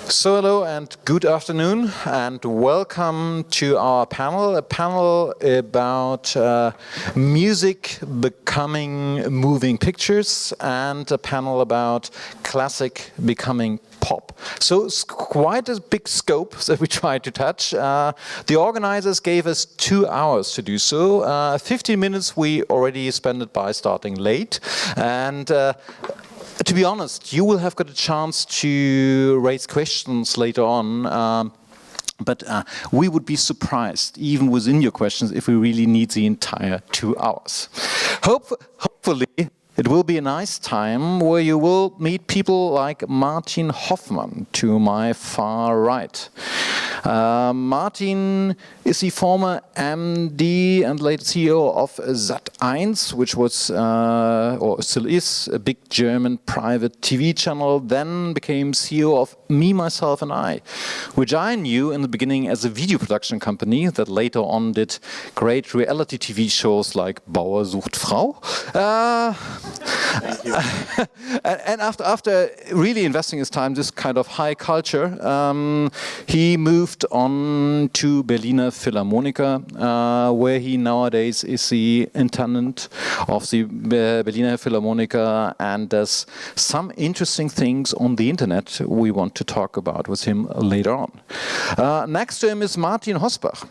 So hello and good afternoon and welcome to our panel, a panel about music becoming moving pictures and a panel about classic becoming pop. So it's quite a big scope that we try to touch. The organizers gave us 2 hours to do so. 15 minutes we already spent it by starting late, and to be honest, you will have got a chance to raise questions later on, but we would be surprised, even within your questions, if we really need the entire 2 hours. Hopefully, it will be a nice time where you will meet people like Martin Hoffmann to my far right. Martin is the former MD and later CEO of Sat.1, which was, or still is, a big German private TV channel, then became CEO of Me, Myself and I, which I knew in the beginning as a video production company that later on did great reality TV shows like Bauer sucht Frau. Thank you. And after really investing his time in this kind of high culture, he moved on to Berliner Philharmoniker, where he nowadays is the intendant of the Berliner Philharmoniker and does some interesting things on the internet we want to talk about with him later on. Next to him is Martin Hossbach,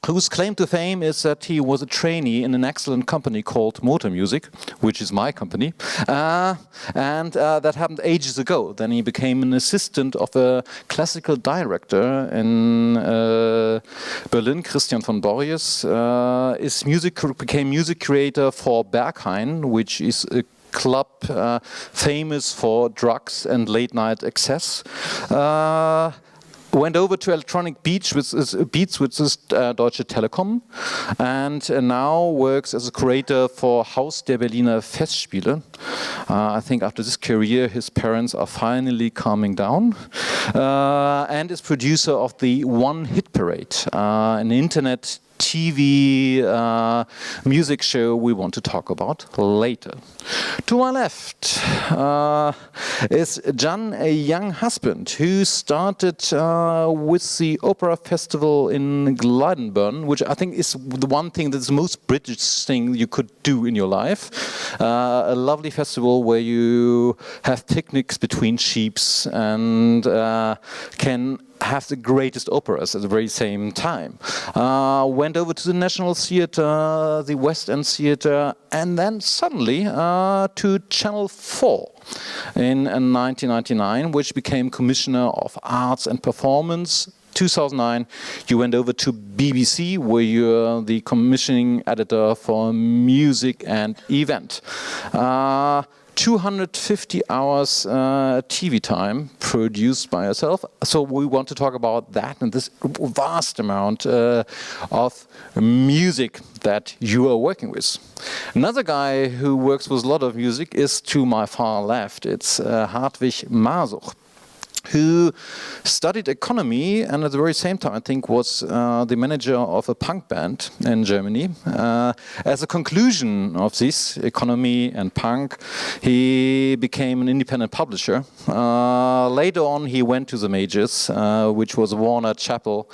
whose claim to fame is that he was a trainee in an excellent company called Motor Music, which is my company, and that happened ages ago. Then he became an assistant of a classical director in Berlin, Christian von Borries. Became music creator for Berghain, which is a club famous for drugs and late night excess. Went over to electronic beats, which is Deutsche Telekom, and now works as a curator for Haus der Berliner Festspiele. I think after this career, his parents are finally calming down, and is producer of the One Hit Parade, an internet TV music show we want to talk about later. To my left is Jan, a young husband who started with the opera festival in Glydenburn, which I think is the one thing that's the most British thing you could do in your life. A lovely festival where you have picnics between sheeps and can have the greatest operas at the very same time. Went over to the National Theatre, the West End Theatre, and then suddenly to Channel 4 in 1999, which became Commissioner of Arts and Performance. 2009, you went over to BBC, where you're the commissioning editor for music and event. 250 hours TV time produced by yourself. So we want to talk about that and this vast amount of music that you are working with. Another guy who works with a lot of music is to my far left. It's Hartwig Masuch, who studied economy and at the very same time I think was the manager of a punk band in Germany. As a conclusion of this economy and punk, he became an independent publisher. Later on he went to the majors, which was Warner Chappell,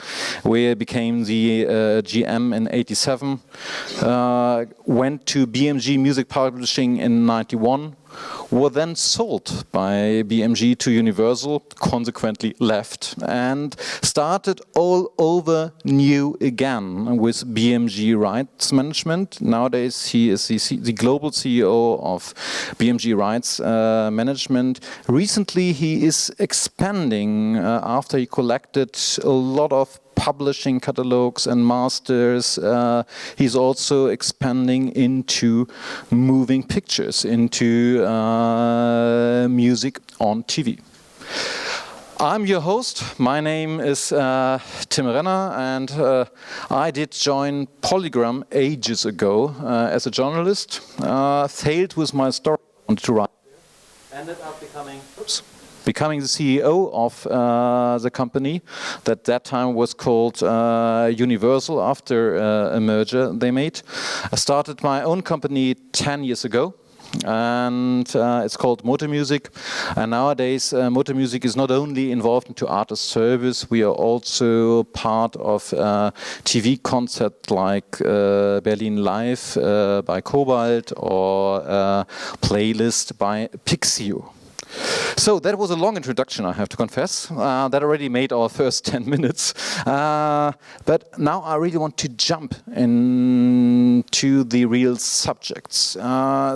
where he became the GM in '87. Went to BMG Music Publishing in '91. Were then sold by BMG to Universal, consequently left, and started all over new again with BMG Rights Management. Nowadays he is the global CEO of BMG Rights Management. Recently he is expanding after he collected a lot of publishing catalogs and masters. He's also expanding into moving pictures, into music on TV. I'm your host. My name is Tim Renner, and I did join Polygram ages ago as a journalist. Failed with my story to write. Ended up becoming the CEO of the company that time was called Universal after a merger they made. I started my own company 10 years ago. and it's called Motor Music. And nowadays, Motor Music is not only involved into artist service, we are also part of TV concept like Berlin Live by Cobalt or Playlist by Pixio. So that was a long introduction, I have to confess. That already made our first 10 minutes. But now I really want to jump into the real subjects.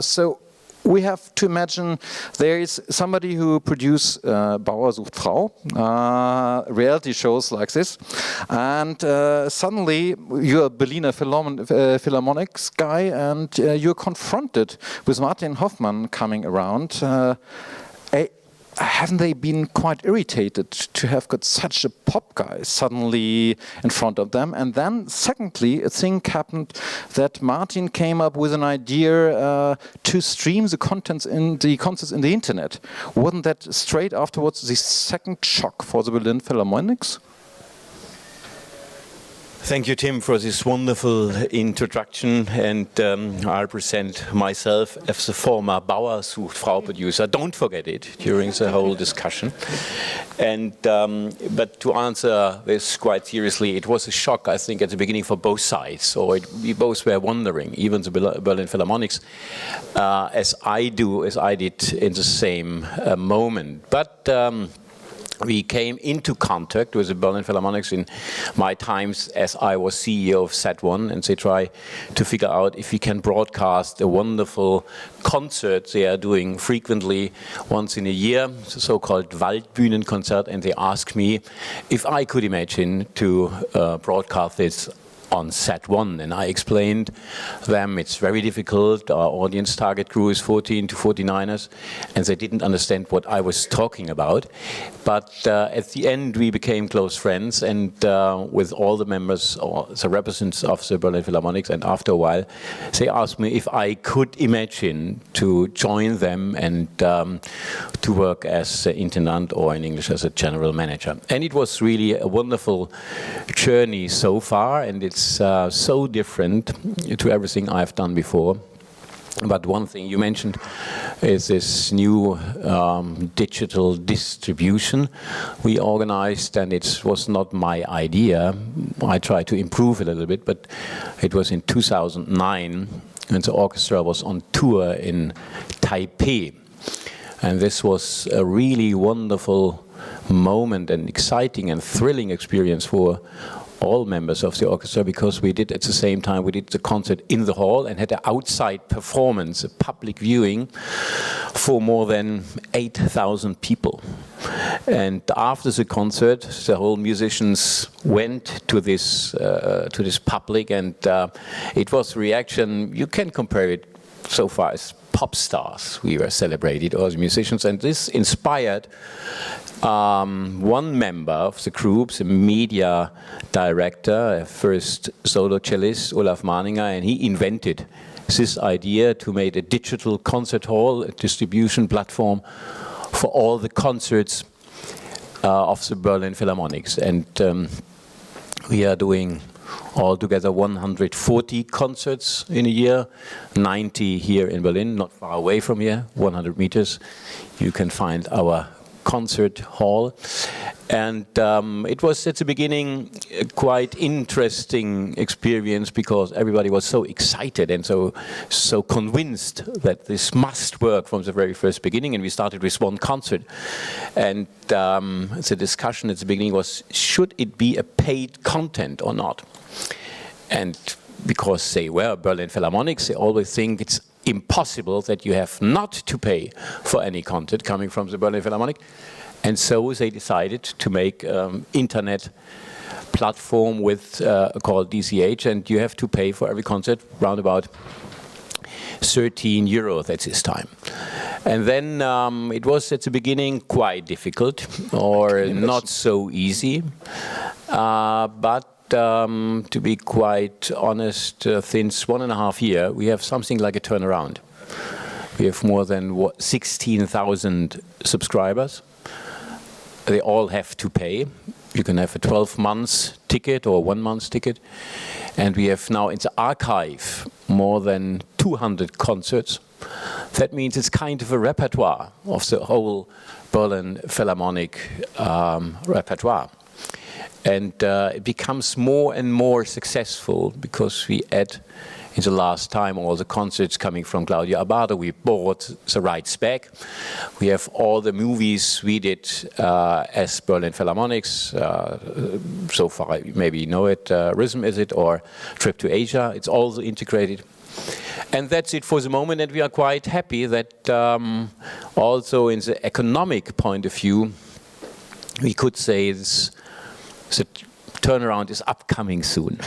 So we have to imagine there is somebody who produces Bauer sucht Frau, reality shows like this, and suddenly you're a Berliner Philharmonics guy, and you're confronted with Martin Hoffmann coming around. Haven't they been quite irritated to have got such a pop guy suddenly in front of them? And then, secondly, a thing happened that Martin came up with an idea to stream the concerts in the internet. Wasn't that straight afterwards the second shock for the Berlin Philharmonics? Thank you, Tim, for this wonderful introduction, and I'll present myself as the former Bauer sucht Frau producer. Don't forget it during the whole discussion. And but to answer this quite seriously, it was a shock, I think, at the beginning for both sides. Or we both were wondering, even the Berlin Philharmonics, as I did in the same moment. But we came into contact with the Berlin Philharmonics in my times as I was CEO of Set1, and they try to figure out if we can broadcast a wonderful concert they are doing frequently once in a year, the so-called Waldbühnenkonzert, and they asked me if I could imagine to broadcast this on Set1, and I explained them it's very difficult. Our audience target group is 14 to 49ers, and they didn't understand what I was talking about. But at the end, we became close friends, and with all the members or the representatives of the Berlin Philharmonics, and after a while, they asked me if I could imagine to join them and to work as an intendant, or in English as a general manager. And it was really a wonderful journey so far, and it's so different to everything I've done before. But one thing you mentioned is this new digital distribution we organized, and it was not my idea. I tried to improve it a little bit, but it was in 2009 when the orchestra was on tour in Taipei. And this was a really wonderful moment and exciting and thrilling experience for all members of the orchestra, because we did at the same time, we did the concert in the hall and had an outside performance, a public viewing for more than 8,000 people. And after the concert, the whole musicians went to this public, and it was reaction, you can compare it so far as pop stars we were celebrated, all the musicians, and this inspired one member of the group, the media director, first solo cellist, Olaf Mahninger, and he invented this idea to make a digital concert hall, a distribution platform for all the concerts of the Berlin Philharmonics. And we are doing altogether 140 concerts in a year, 90 here in Berlin, not far away from here, 100 meters. You can find our concert hall. And it was at the beginning a quite interesting experience, because everybody was so excited and so convinced that this must work from the very first beginning. And we started with one concert. And the discussion at the beginning was, should it be a paid content or not? And because they were Berlin Philharmonics, they always think it's impossible that you have not to pay for any content coming from the Berlin Philharmonic. And so they decided to make internet platform with called DCH, and you have to pay for every concert round about 13 euros at this time. And then it was at the beginning quite difficult, or not so easy, but to be quite honest, since 1.5 years, we have something like a turnaround. We have more than 16,000 subscribers. They all have to pay. You can have a 12-month ticket or 1 month ticket. And we have now in the archive more than 200 concerts That means it's kind of a repertoire of the whole Berlin Philharmonic repertoire. And it becomes more and more successful because we add, in the last time, all the concerts coming from Claudio Abbado. We bought the rights back. We have all the movies we did as Berlin Philharmonics. So far, maybe you know it, Rhythm Is It, or Trip to Asia. It's also integrated. And that's it for the moment, and we are quite happy that also in the economic point of view, we could say this, the turnaround is upcoming soon.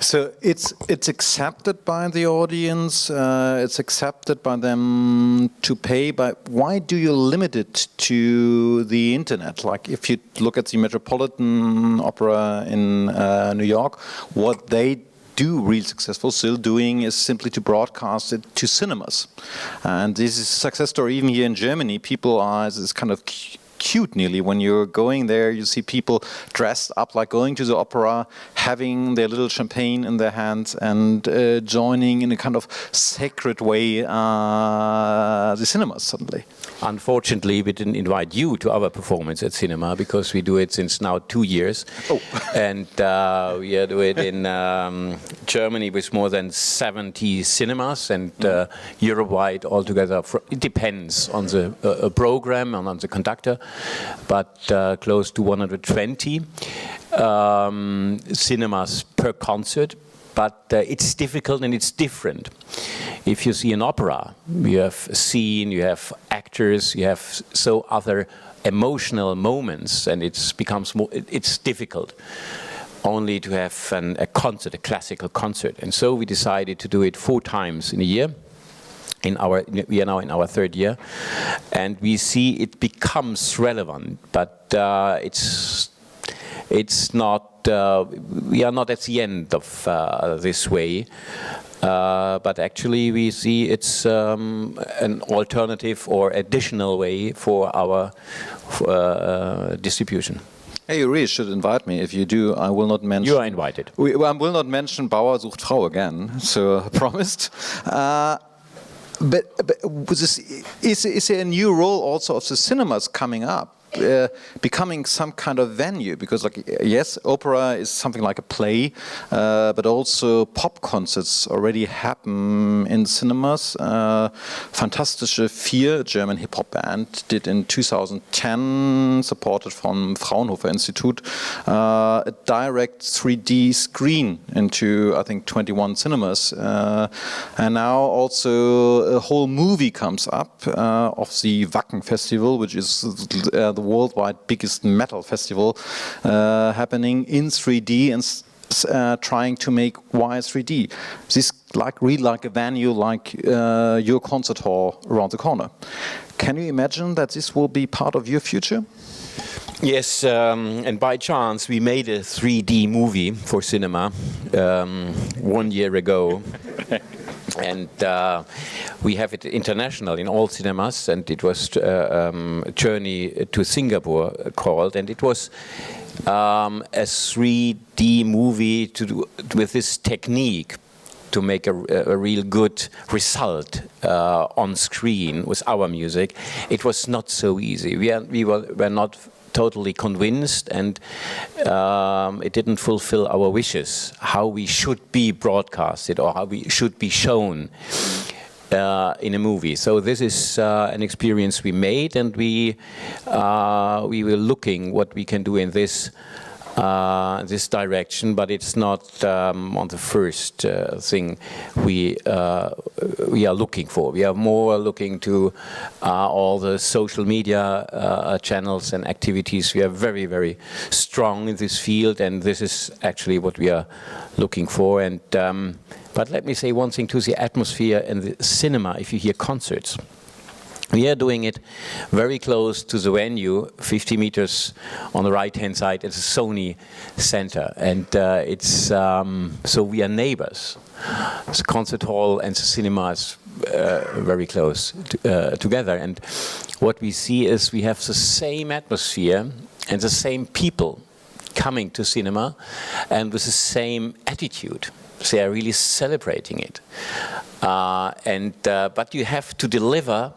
So it's accepted by the audience, it's accepted by them to pay, but why do you limit it to the internet? Like if you look at the Metropolitan Opera in New York, what they do real successful, still doing, is simply to broadcast it to cinemas. And this is a success story even here in Germany. People are, it's kind of cute nearly when you're going there, you see people dressed up like going to the opera, having their little champagne in their hands and joining in a kind of sacred way the cinemas suddenly. Unfortunately, we didn't invite you to our performance at cinema because we do it since now 2 years. Oh. And we do it in Germany with more than 70 cinemas and Europe-wide altogether. It depends on the program and on the conductor, but close to 120 cinemas per concert. But it's difficult and it's different. If you see an opera, you have a scene, you have actors, you have so other emotional moments, and it becomes more. It's difficult only to have a concert, a classical concert, and so we decided to do it 4 times in a year. We are now in our 3rd year, and we see it becomes relevant, but it's not. We are not at the end of this way, but actually we see it's an alternative or additional way for our distribution. Hey, you really should invite me. If you do, I will not mention... You are invited. I will not mention Bauer sucht Frau again, so promised. But is there a new role also of the cinemas coming up? Becoming some kind of venue, because like yes, opera is something like a play, but also pop concerts already happen in cinemas. Fantastische 4, German hip-hop band, did in 2010, supported from Fraunhofer Institute, a direct 3D screen into I think 21 cinemas, and now also a whole movie comes up of the Wacken Festival, which is the worldwide biggest metal festival, happening in 3D and trying to make why 3D. This really like a venue, like your concert hall around the corner. Can you imagine that this will be part of your future? Yes, and by chance we made a 3D movie for cinema 1 year ago. And we have it international in all cinemas, and it was a journey to Singapore called, and it was a 3D movie with this technique to make a real good result on screen with our music. It was not so easy. We were not totally convinced, and it didn't fulfill our wishes, how we should be broadcasted or how we should be shown in a movie. So this is an experience we made, and we were looking what we can do in this direction, but it's not on the first thing we are looking for. We are more looking to all the social media channels and activities. We are very, very strong in this field, and this is actually what we are looking for. And but let me say one thing to the atmosphere in the cinema. If you hear concerts, we are doing it very close to the venue, 50 meters on the right-hand side at the Sony Center, and it's so we are neighbors. The concert hall and the cinema is very close together, and what we see is we have the same atmosphere and the same people coming to cinema, and with the same attitude. They are really celebrating it. But you have to deliver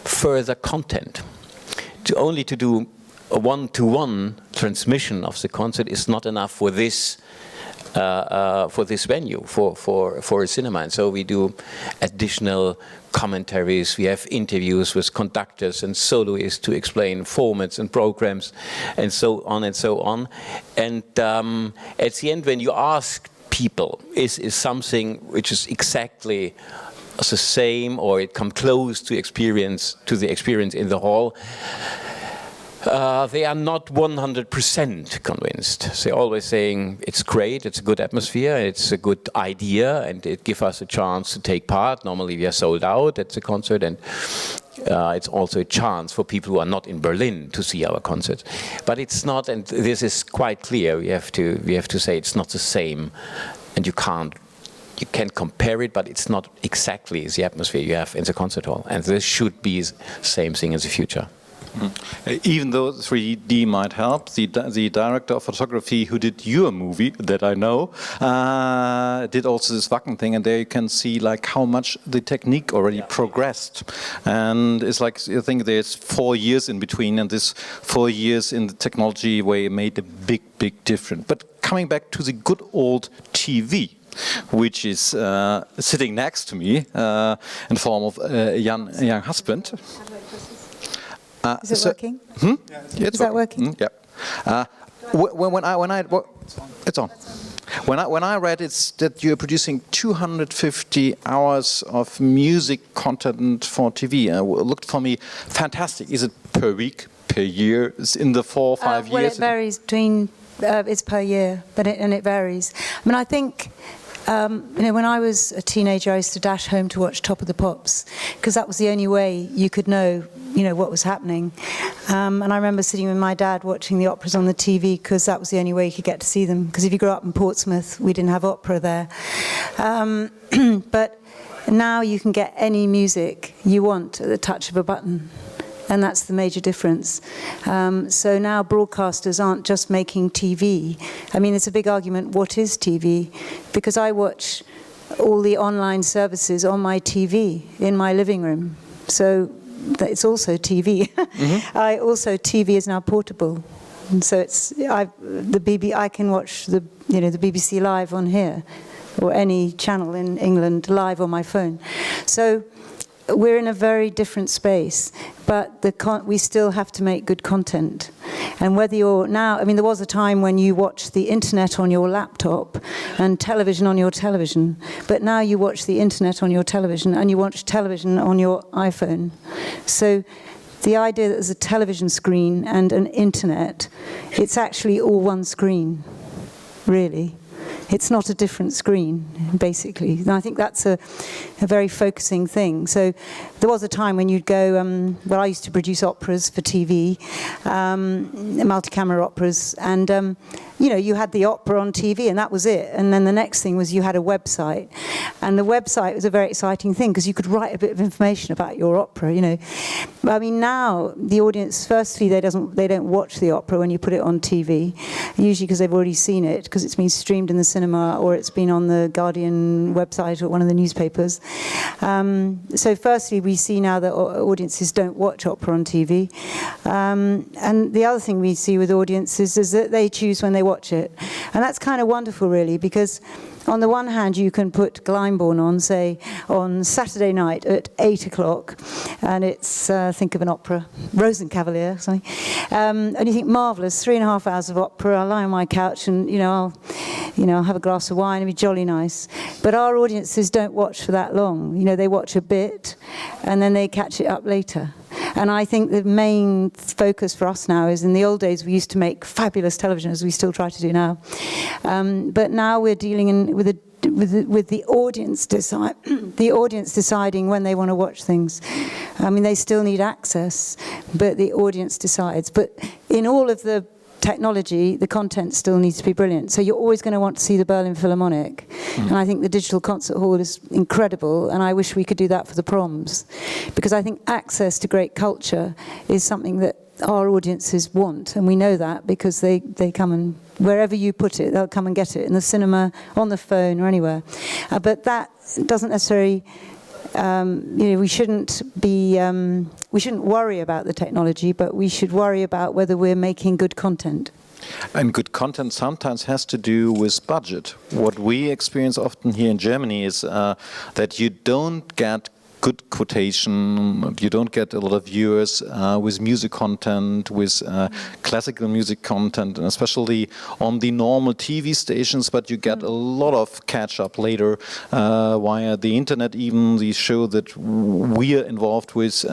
further content. Only to do a one-to-one transmission of the concert is not enough for this venue, for a cinema. And so we do additional commentaries, we have interviews with conductors and soloists to explain formats and programs, and so on and so on. And at the end, when you ask people, is something which is exactly the same, or it comes close to the experience in the hall, they are not 100% convinced. They're always saying, it's great, it's a good atmosphere, it's a good idea, and it gives us a chance to take part. Normally we are sold out at the concert, and it's also a chance for people who are not in Berlin to see our concert. But it's not, and this is quite clear, we have to say it's not the same, and you can compare it, but it's not exactly the atmosphere you have in the concert hall. And this should be the same thing in the future. Even though 3D might help, the director of photography who did your movie, that I know, did also this Wacken thing, and there you can see like how much the technique already progressed. And it's like, I think there's 4 years in between, and this 4 years in the technology way made a big difference. But coming back to the good old TV, which is sitting next to me in form of a young husband. Is it working? Yeah, is that working? Yeah. It's on. When I read it's that you're producing 250 hours of music content for TV, looked for me fantastic. Is it per week, per year? Is in the 4 or 5 years? Well, it varies between. It's per year, but it varies. I mean, I think. When I was a teenager, I used to dash home to watch Top of the Pops, because that was the only way you could know, what was happening. And I remember sitting with my dad watching the operas on the TV, because that was the only way you could get to see them. Because if you grew up in Portsmouth, we didn't have opera there. But now you can get any music you want at the touch of a button. And that's the major difference. So now broadcasters aren't just making TV. I mean, it's a big argument, what is TV? Because I watch all the online services on my TV in my living room. So it's also TV. Mm-hmm. TV is now portable. And so I can watch the BBC live on here, or any channel in England live on my phone. So we're in a very different space, but we still have to make good content. And whether you're now, I mean, there was a time when you watched the internet on your laptop and television on your television, but now you watch the internet on your television and you watch television on your iPhone. So the idea that there's a television screen and an internet, it's actually all one screen, really. It's not a different screen, basically. And I think that's a very focusing thing. So there was a time when you'd go, I used to produce operas for TV, multi-camera operas, and you had the opera on TV and that was it. And then the next thing was you had a website. And the website was a very exciting thing because you could write a bit of information about your opera, I mean, now the audience, firstly, they don't watch the opera when you put it on TV, usually because they've already seen it, because it's been streamed in the cinema or it's been on the Guardian website or one of the newspapers. So firstly, we see now that audiences don't watch opera on TV. And the other thing we see with audiences is that they choose when they watch it. And that's kind of wonderful, really, because on the one hand, you can put Glyndebourne on, say, on Saturday night at 8 o'clock, and it's, think of an opera, Rosenkavalier, something. And you think, marvellous, 3.5 hours of opera, I'll lie on my couch and, I'll have a glass of wine, it'll be jolly nice. But our audiences don't watch for that long. They watch a bit, and then they catch it up later. And I think the main focus for us now is, in the old days we used to make fabulous television, as we still try to do now. But now we're dealing with the audience the audience deciding when they want to watch things. I mean, they still need access, but the audience decides. But in all of the technology, the content still needs to be brilliant. So you're always going to want to see the Berlin Philharmonic. Mm. And I think the digital concert hall is incredible, and I wish we could do that for the proms. Because I think access to great culture is something that our audiences want, and we know that because they come and wherever you put it, they'll come and get it in the cinema, on the phone, or anywhere. But that doesn't necessarily. We shouldn't worry about the technology, but we should worry about whether we're making good content. And good content sometimes has to do with budget. What we experience often here in Germany is that you don't get good quotation, you don't get a lot of viewers with music content, with classical music content, and especially on the normal TV stations, but you get a lot of catch-up later via the internet. Even the show that we are involved with,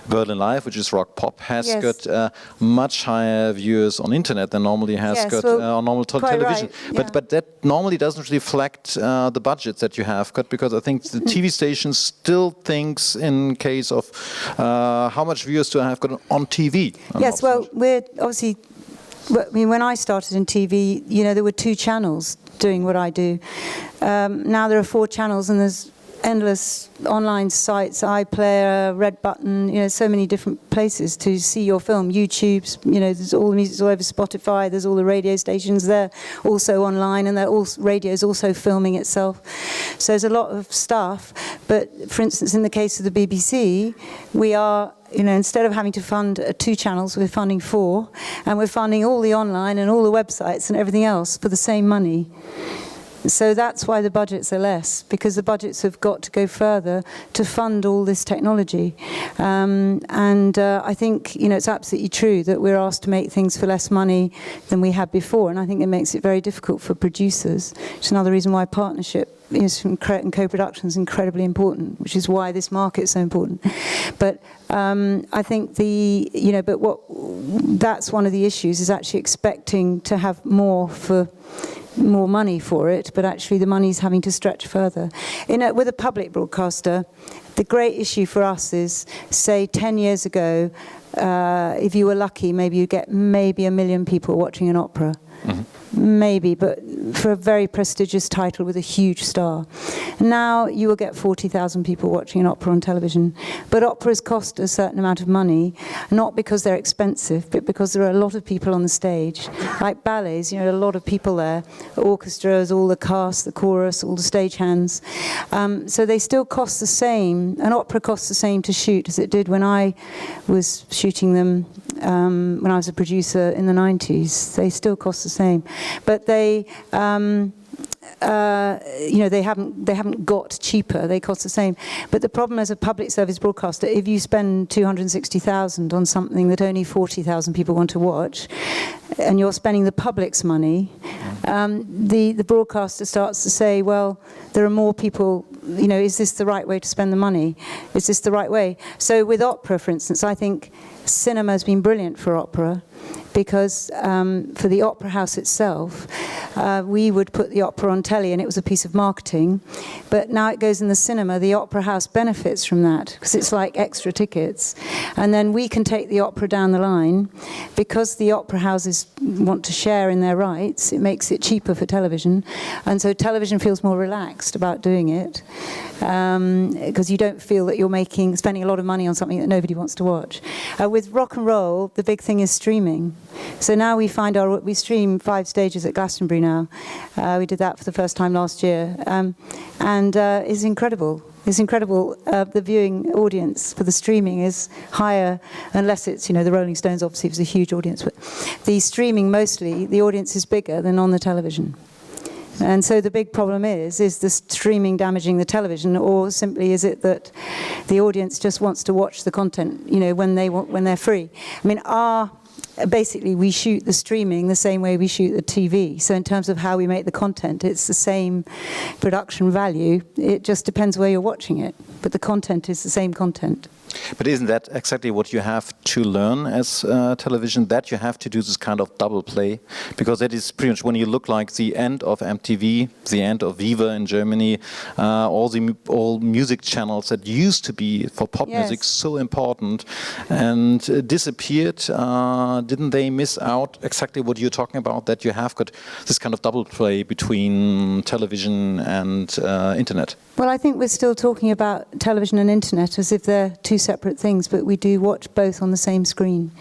Berlin Live, which is rock pop, has got much higher viewers on internet than normally has got on normal television. Right. But that normally doesn't reflect the budgets that you have got, because I think the TV stations still thinks in case of how much viewers do I have got on TV. Yes, well, we're obviously, I mean, when I started in TV, there were 2 channels doing what I do. Now there are 4 channels, and there's endless online sites, iPlayer, Red Button, so many different places to see your film. YouTube's, there's all the music's all over Spotify, there's all the radio stations, they're also online, and radio's also filming itself. So there's a lot of stuff. But for instance, in the case of the BBC, we are, instead of having to fund 2 channels, we're funding 4, and we're funding all the online and all the websites and everything else for the same money. So that's why the budgets are less, because the budgets have got to go further to fund all this technology. I think, it's absolutely true that we're asked to make things for less money than we had before, and I think it makes it very difficult for producers. It's another reason why partnership and co-production is incredibly important, which is why this market is so important. But I think that's one of the issues, is actually expecting to have more money for it, but actually the money's having to stretch further. With a public broadcaster, the great issue for us is, say 10 years ago, if you were lucky, maybe you get 1 million people watching an opera. Mm-hmm. Maybe, but for a very prestigious title with a huge star. Now you will get 40,000 people watching an opera on television. But operas cost a certain amount of money, not because they're expensive, but because there are a lot of people on the stage. Like ballets, a lot of people there, orchestras, all the cast, the chorus, all the stagehands. So they still cost the same. An opera costs the same to shoot as it did when I was shooting them when I was a producer in the 90s. They still cost the same. But they haven't got cheaper. They cost the same. But the problem as a public service broadcaster, if you spend 260,000 on something that only 40,000 people want to watch, and you're spending the public's money, the broadcaster starts to say, well, there are more people, is this the right way to spend the money? Is this the right way? So with opera, for instance, I think cinema has been brilliant for opera, because for the opera house itself, we would put the opera on telly and it was a piece of marketing. But now it goes in the cinema, the opera house benefits from that, because it's like extra tickets. And then we can take the opera down the line. Because the opera houses want to share in their rights, it makes it cheaper for television. And so television feels more relaxed about doing it, because you don't feel that you're spending a lot of money on something that nobody wants to watch. With rock and roll, the big thing is streaming. So now we stream 5 stages at Glastonbury now. We did that for the first time last year, and it's incredible. It's incredible. The viewing audience for the streaming is higher, unless it's, the Rolling Stones obviously was a huge audience, but the streaming mostly, the audience is bigger than on the television. And so the big problem is the streaming damaging the television, or simply is it that the audience just wants to watch the content, when they're free? I mean, basically we shoot the streaming the same way we shoot the TV. So in terms of how we make the content, it's the same production value. It just depends where you're watching it. But the content is the same content. But isn't that exactly what you have to learn as television, that you have to do this kind of double play? Because that is pretty much when you look like the end of MTV, the end of Viva in Germany, all music channels that used to be for pop music so important and disappeared didn't they miss out exactly what you're talking about, that you have got this kind of double play between television and internet? Well, I think we're still talking about television and internet as if they're two separate things, but we do watch both on the same screen.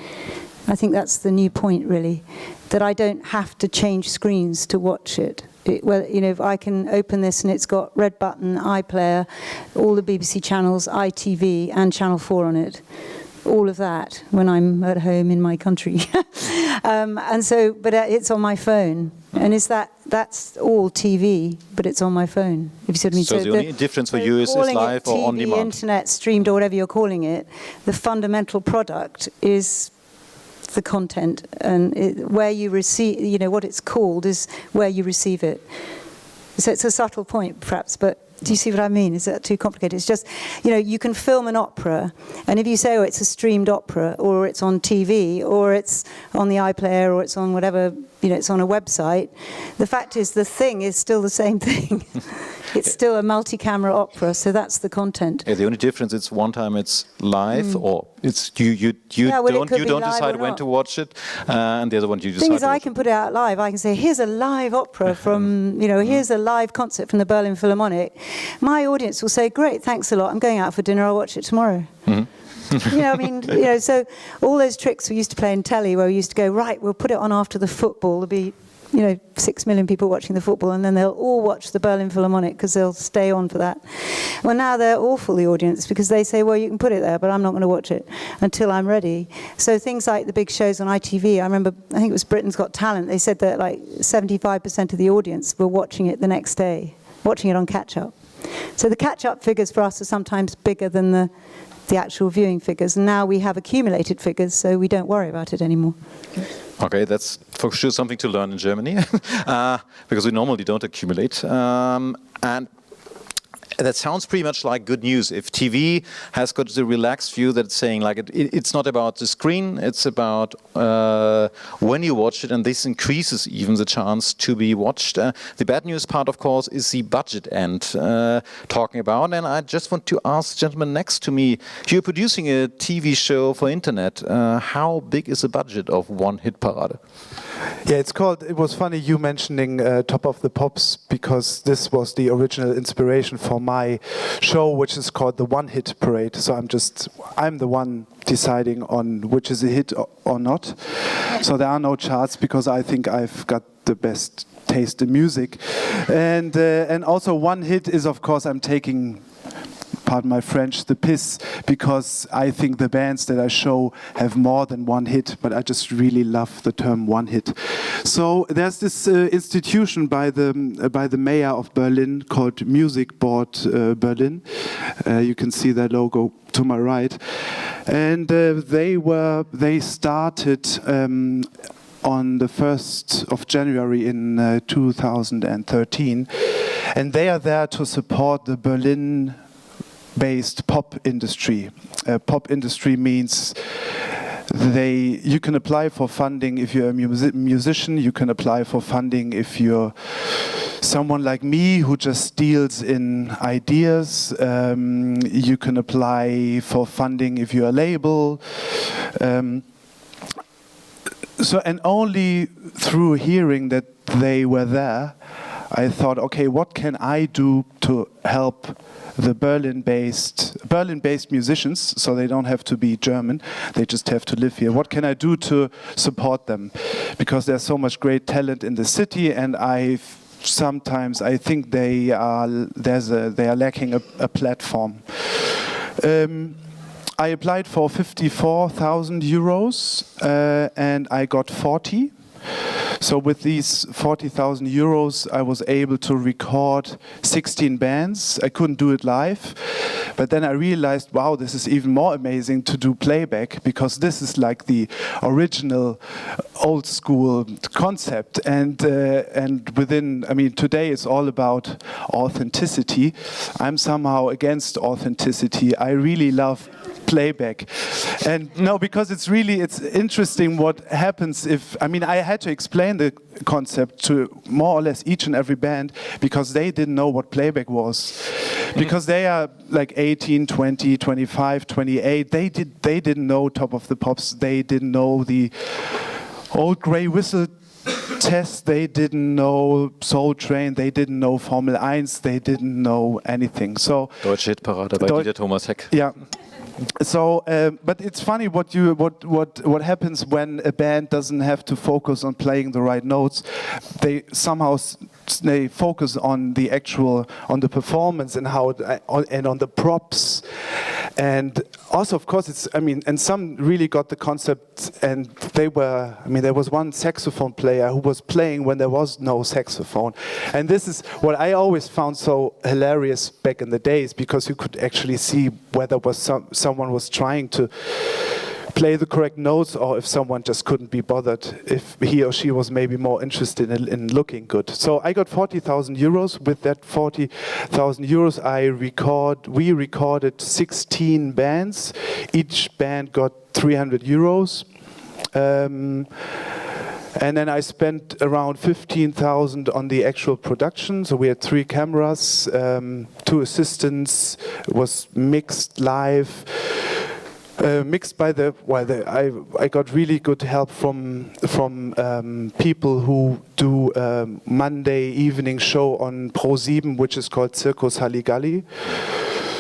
I think that's the new point, really, that I don't have to change screens to watch it. Well, you know, I can open this and it's got red button, iPlayer, all the BBC channels, ITV, and Channel 4 on it. All of that when I'm at home in my country. And so, but it's on my phone. And that's all TV, but it's on my phone. If you see what I mean. So the only difference for you is live or on demand. Internet, streamed, or whatever you're calling it. The fundamental product is the content, and where you receive, you know, what it's called is where you receive it. So it's a subtle point, perhaps, but do you see what I mean? Is that too complicated? It's just, you know, you can film an opera, and if you say, oh, it's a streamed opera, or it's on TV, or it's on the iPlayer, or it's on whatever, you know, it's on a website, the fact is the thing is still the same thing. It's still a multi-camera opera, so that's the content. Yeah, the only difference is one time it's live, or it's you don't decide when to watch it, and the other one you decide. The thing is, I can put it out live. I can say, here's a live opera from, you know, here's a live concert from the Berlin Philharmonic. My audience will say, great, thanks a lot. I'm going out for dinner. I'll watch it tomorrow. You know, I mean, you know, so all those tricks we used to play in telly, where we used to go, right, we'll put it on after the football. There'll be, you know, 6 million people watching the football, and then they'll all watch the Berlin Philharmonic because they'll stay on for that. Well, now they're awful, the audience, because they say, well, you can put it there, but I'm not going to watch it until I'm ready. So things like the big shows on ITV, I remember, I think it was Britain's Got Talent, they said that like 75% of the audience were watching it the next day, watching it on catch-up. So the catch-up figures for us are sometimes bigger than the actual viewing figures, and now we have accumulated figures, so we don't worry about it anymore. Okay, that's for sure something to learn in Germany, because we normally don't accumulate. And that sounds pretty much like good news. If TV has got the relaxed view that it's saying like it's not about the screen, it's about when you watch it, and this increases even the chance to be watched. The bad news part, of course, is the budget end talking about. And I just want to ask the gentleman next to me, you're producing a TV show for internet. How big is the budget of one hit parade? Yeah, it was funny you mentioning Top of the Pops, because this was the original inspiration for my show, which is called the One Hit Parade. So I'm the one deciding on which is a hit or not. So there are no charts, because I think I've got the best taste in music. And also one hit is, of course, I'm taking, pardon my French, the piss, because I think the bands that I show have more than one hit, but I just really love the term one hit. So there's this institution by the mayor of Berlin called Music Board Berlin. You can see their logo to my right, and they started on the 1st of January in 2013, and they are there to support the Berlin-based pop industry. Pop industry means you can apply for funding if you're a musician, you can apply for funding if you're someone like me who just deals in ideas, you can apply for funding if you're a label. So, and only through hearing that they were there, I thought, okay, what can I do to help the Berlin-based musicians, so they don't have to be German, they just have to live here. What can I do to support them? Because there's so much great talent in the city, and sometimes I think they are lacking a platform. I applied for 54,000 euros, and I got 40. So with these 40,000 euros, I was able to record 16 bands. I couldn't do it live, but then I realized, wow, this is even more amazing to do playback, because this is like the original old school concept. And within, I mean, today it's all about authenticity. I'm somehow against authenticity. I really love playback. And no, because it's interesting what happens if, I mean, I had to explain explain the concept to more or less each and every band, because they didn't know what playback was. Because they are like 18, 20, 25, 28. They didn't know Top of the Pops. They didn't know the old grey whistle test. They didn't know Soul Train. They didn't know Formel 1. They didn't know anything. So Deutsche Hitparade bei Dieter Thomas Heck. Yeah. So, but it's funny what happens when a band doesn't have to focus on playing the right notes. They somehow they focus on the performance and and on the props, and also of course and some really got the concept, and there was one saxophone player who was playing when there was no saxophone, and this is what I always found so hilarious back in the days, because you could actually see whether someone was trying to play the correct notes, or if someone just couldn't be bothered, if he or she was maybe more interested in looking good. So I got 40,000 euros. With that 40,000 euros, we recorded 16 bands. Each band got 300 euros. And then I spent around 15,000 on the actual production. So we had 3 cameras, 2 assistants, it was mixed live. Mixed by I got really good help from people who do Monday evening show on Pro7, which is called Circus Halligalli.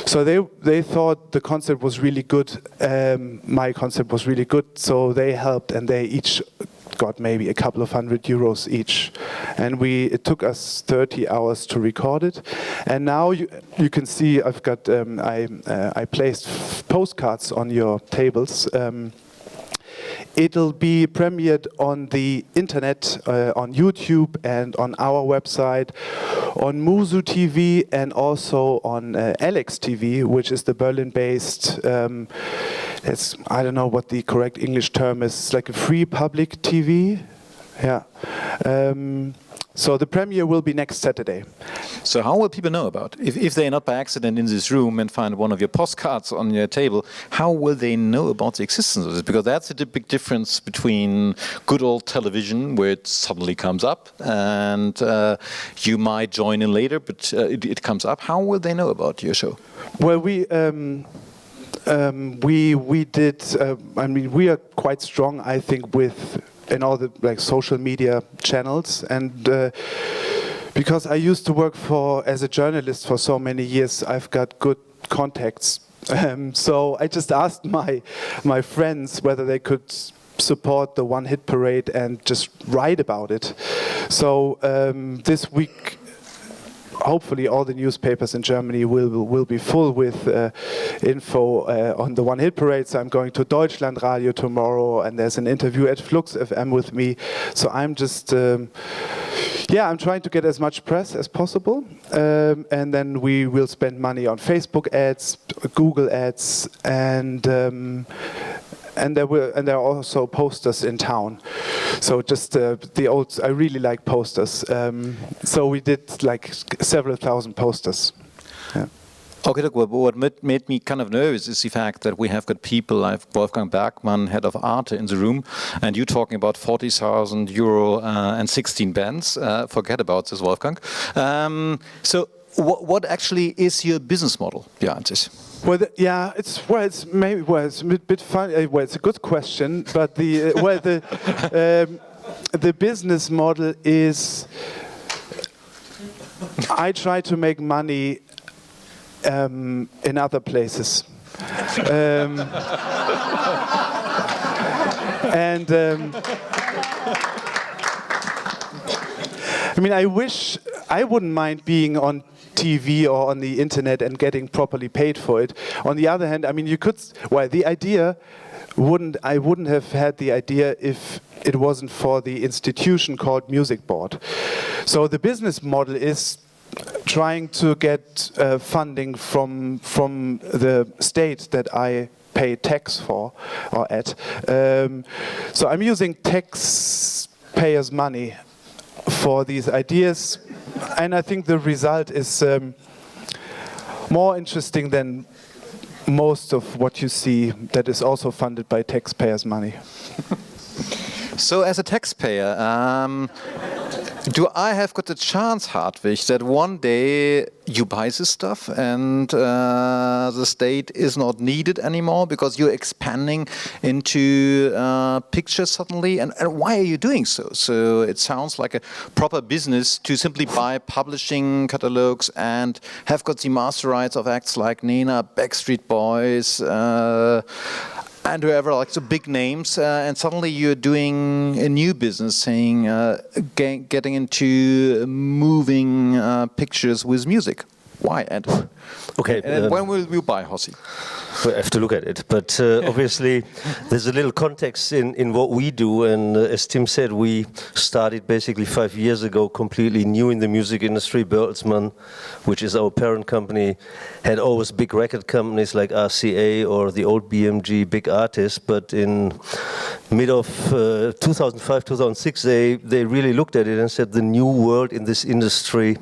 So they thought the concept was really good. My concept was really good, so they helped, and they each got maybe a couple of €100 each, and it took us 30 hours to record it. And now you can see I've got I placed postcards on your tables. It'll be premiered on the internet, on YouTube and on our website, on Musu TV, and also on Alex TV, which is the Berlin-based. I don't know what the correct English term is. It's like a free public TV. Yeah. So the premiere will be next Saturday. So how will people know about it? If they're not by accident in this room and find one of your postcards on your table, how will they know about the existence of it? Because that's the big difference between good old television, where it suddenly comes up, and you might join in later, but it comes up. How will they know about your show? Well, we did. We are quite strong, I think, in all the social media channels, and because I used to work as a journalist for so many years, I've got good contacts. So I just asked my friends whether they could support the One Hit Parade and just write about it. So this week, hopefully all the newspapers in Germany will be full with info on the One Hit Parade. So I'm going to Deutschlandradio tomorrow, and there's an interview at Flux FM with me. So I'm just, I'm trying to get as much press as possible, and then we will spend money on Facebook ads, Google ads, and there are also posters in town. So just the old, I really like posters. So we did like several thousand posters. Yeah. Okay, look, what made me kind of nervous is the fact that we have got people like Wolfgang Bergmann, head of Arte, in the room, and you're talking about 40,000 euro and 16 bands. Forget about this, Wolfgang. So what actually is your business model behind this? Well, it's a bit funny. Well, it's a good question, but the business model is I try to make money in other places, and I wouldn't mind being on TV or on the internet and getting properly paid for it. On the other hand, you could. Well, the idea I wouldn't have had the idea if it wasn't for the institution called Music Board. So the business model is trying to get funding from the state that I pay tax for or at. So I'm using taxpayers' money for these ideas, and I think the result is more interesting than most of what you see that is also funded by taxpayers' money. So as a taxpayer, do I have got the chance, Hartwig, that one day you buy this stuff and the state is not needed anymore because you're expanding into pictures suddenly? And why are you doing so? So it sounds like a proper business to simply buy publishing catalogs and have got the master rights of acts like Nena, Backstreet Boys, and whoever, like the big names, and suddenly you're doing a new business, saying getting into moving pictures with music. Why? And okay, and when will you buy Hossi? We have to look at it, but obviously there's a little context in what we do, and as Tim said, we started basically 5 years ago, completely new in the music industry. Bertelsmann, which is our parent company, had always big record companies like RCA or the old BMG, big artists, but in mid of 2005, 2006, they really looked at it and said the new world in this industry,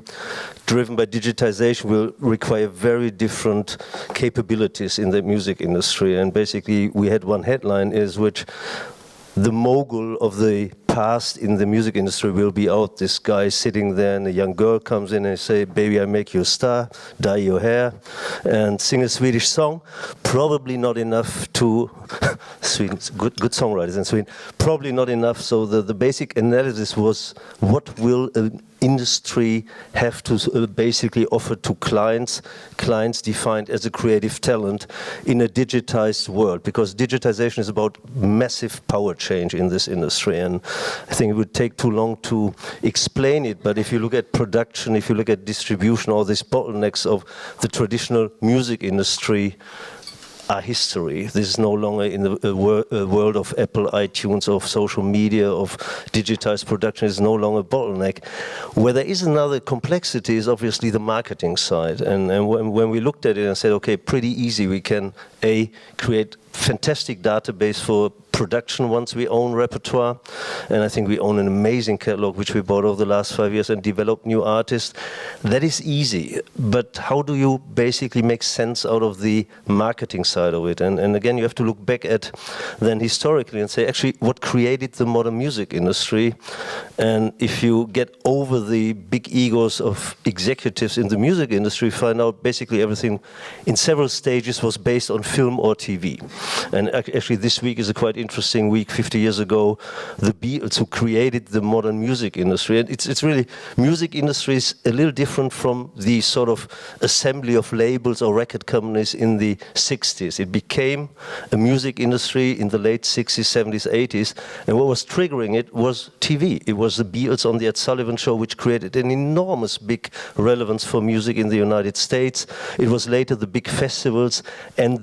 driven by digitization, will require very different capabilities in the music industry. And basically we had one headline is which the mogul of the past in the music industry will be out. This guy sitting there and a young girl comes in and say, baby, I make you a star, dye your hair and sing a Swedish song. Probably not enough to, Sweden, good songwriters in Sweden, probably not enough. So the basic analysis was, what will an industry have to basically offer to clients defined as a creative talent in a digitized world, because digitization is about massive power change in this industry, and I think it would take too long to explain it. But if you look at production, if you look at distribution, all these bottlenecks of the traditional music industry are history. This is no longer in the world of Apple, iTunes, of social media, of digitized production. Is no longer a bottleneck. Where there is another complexity is obviously the marketing side. And when we looked at it and said, okay, pretty easy, we can create fantastic database for production once we own repertoire, and I think we own an amazing catalog which we bought over the last 5 years and developed new artists. That is easy, but how do you basically make sense out of the marketing side of it? And again, you have to look back at then historically and say, actually, what created the modern music industry? And if you get over the big egos of executives in the music industry, find out basically everything in several stages was based on film or TV. And actually this week is a quite interesting week. 50 years ago, the Beatles, who created the modern music industry, and it's really, music industry is a little different from the sort of assembly of labels or record companies in the 60s. It became a music industry in the late 60s, 70s, 80s, and what was triggering it was TV. It was the Beatles on the Ed Sullivan Show, which created an enormous big relevance for music in the United States. It was later the big festivals and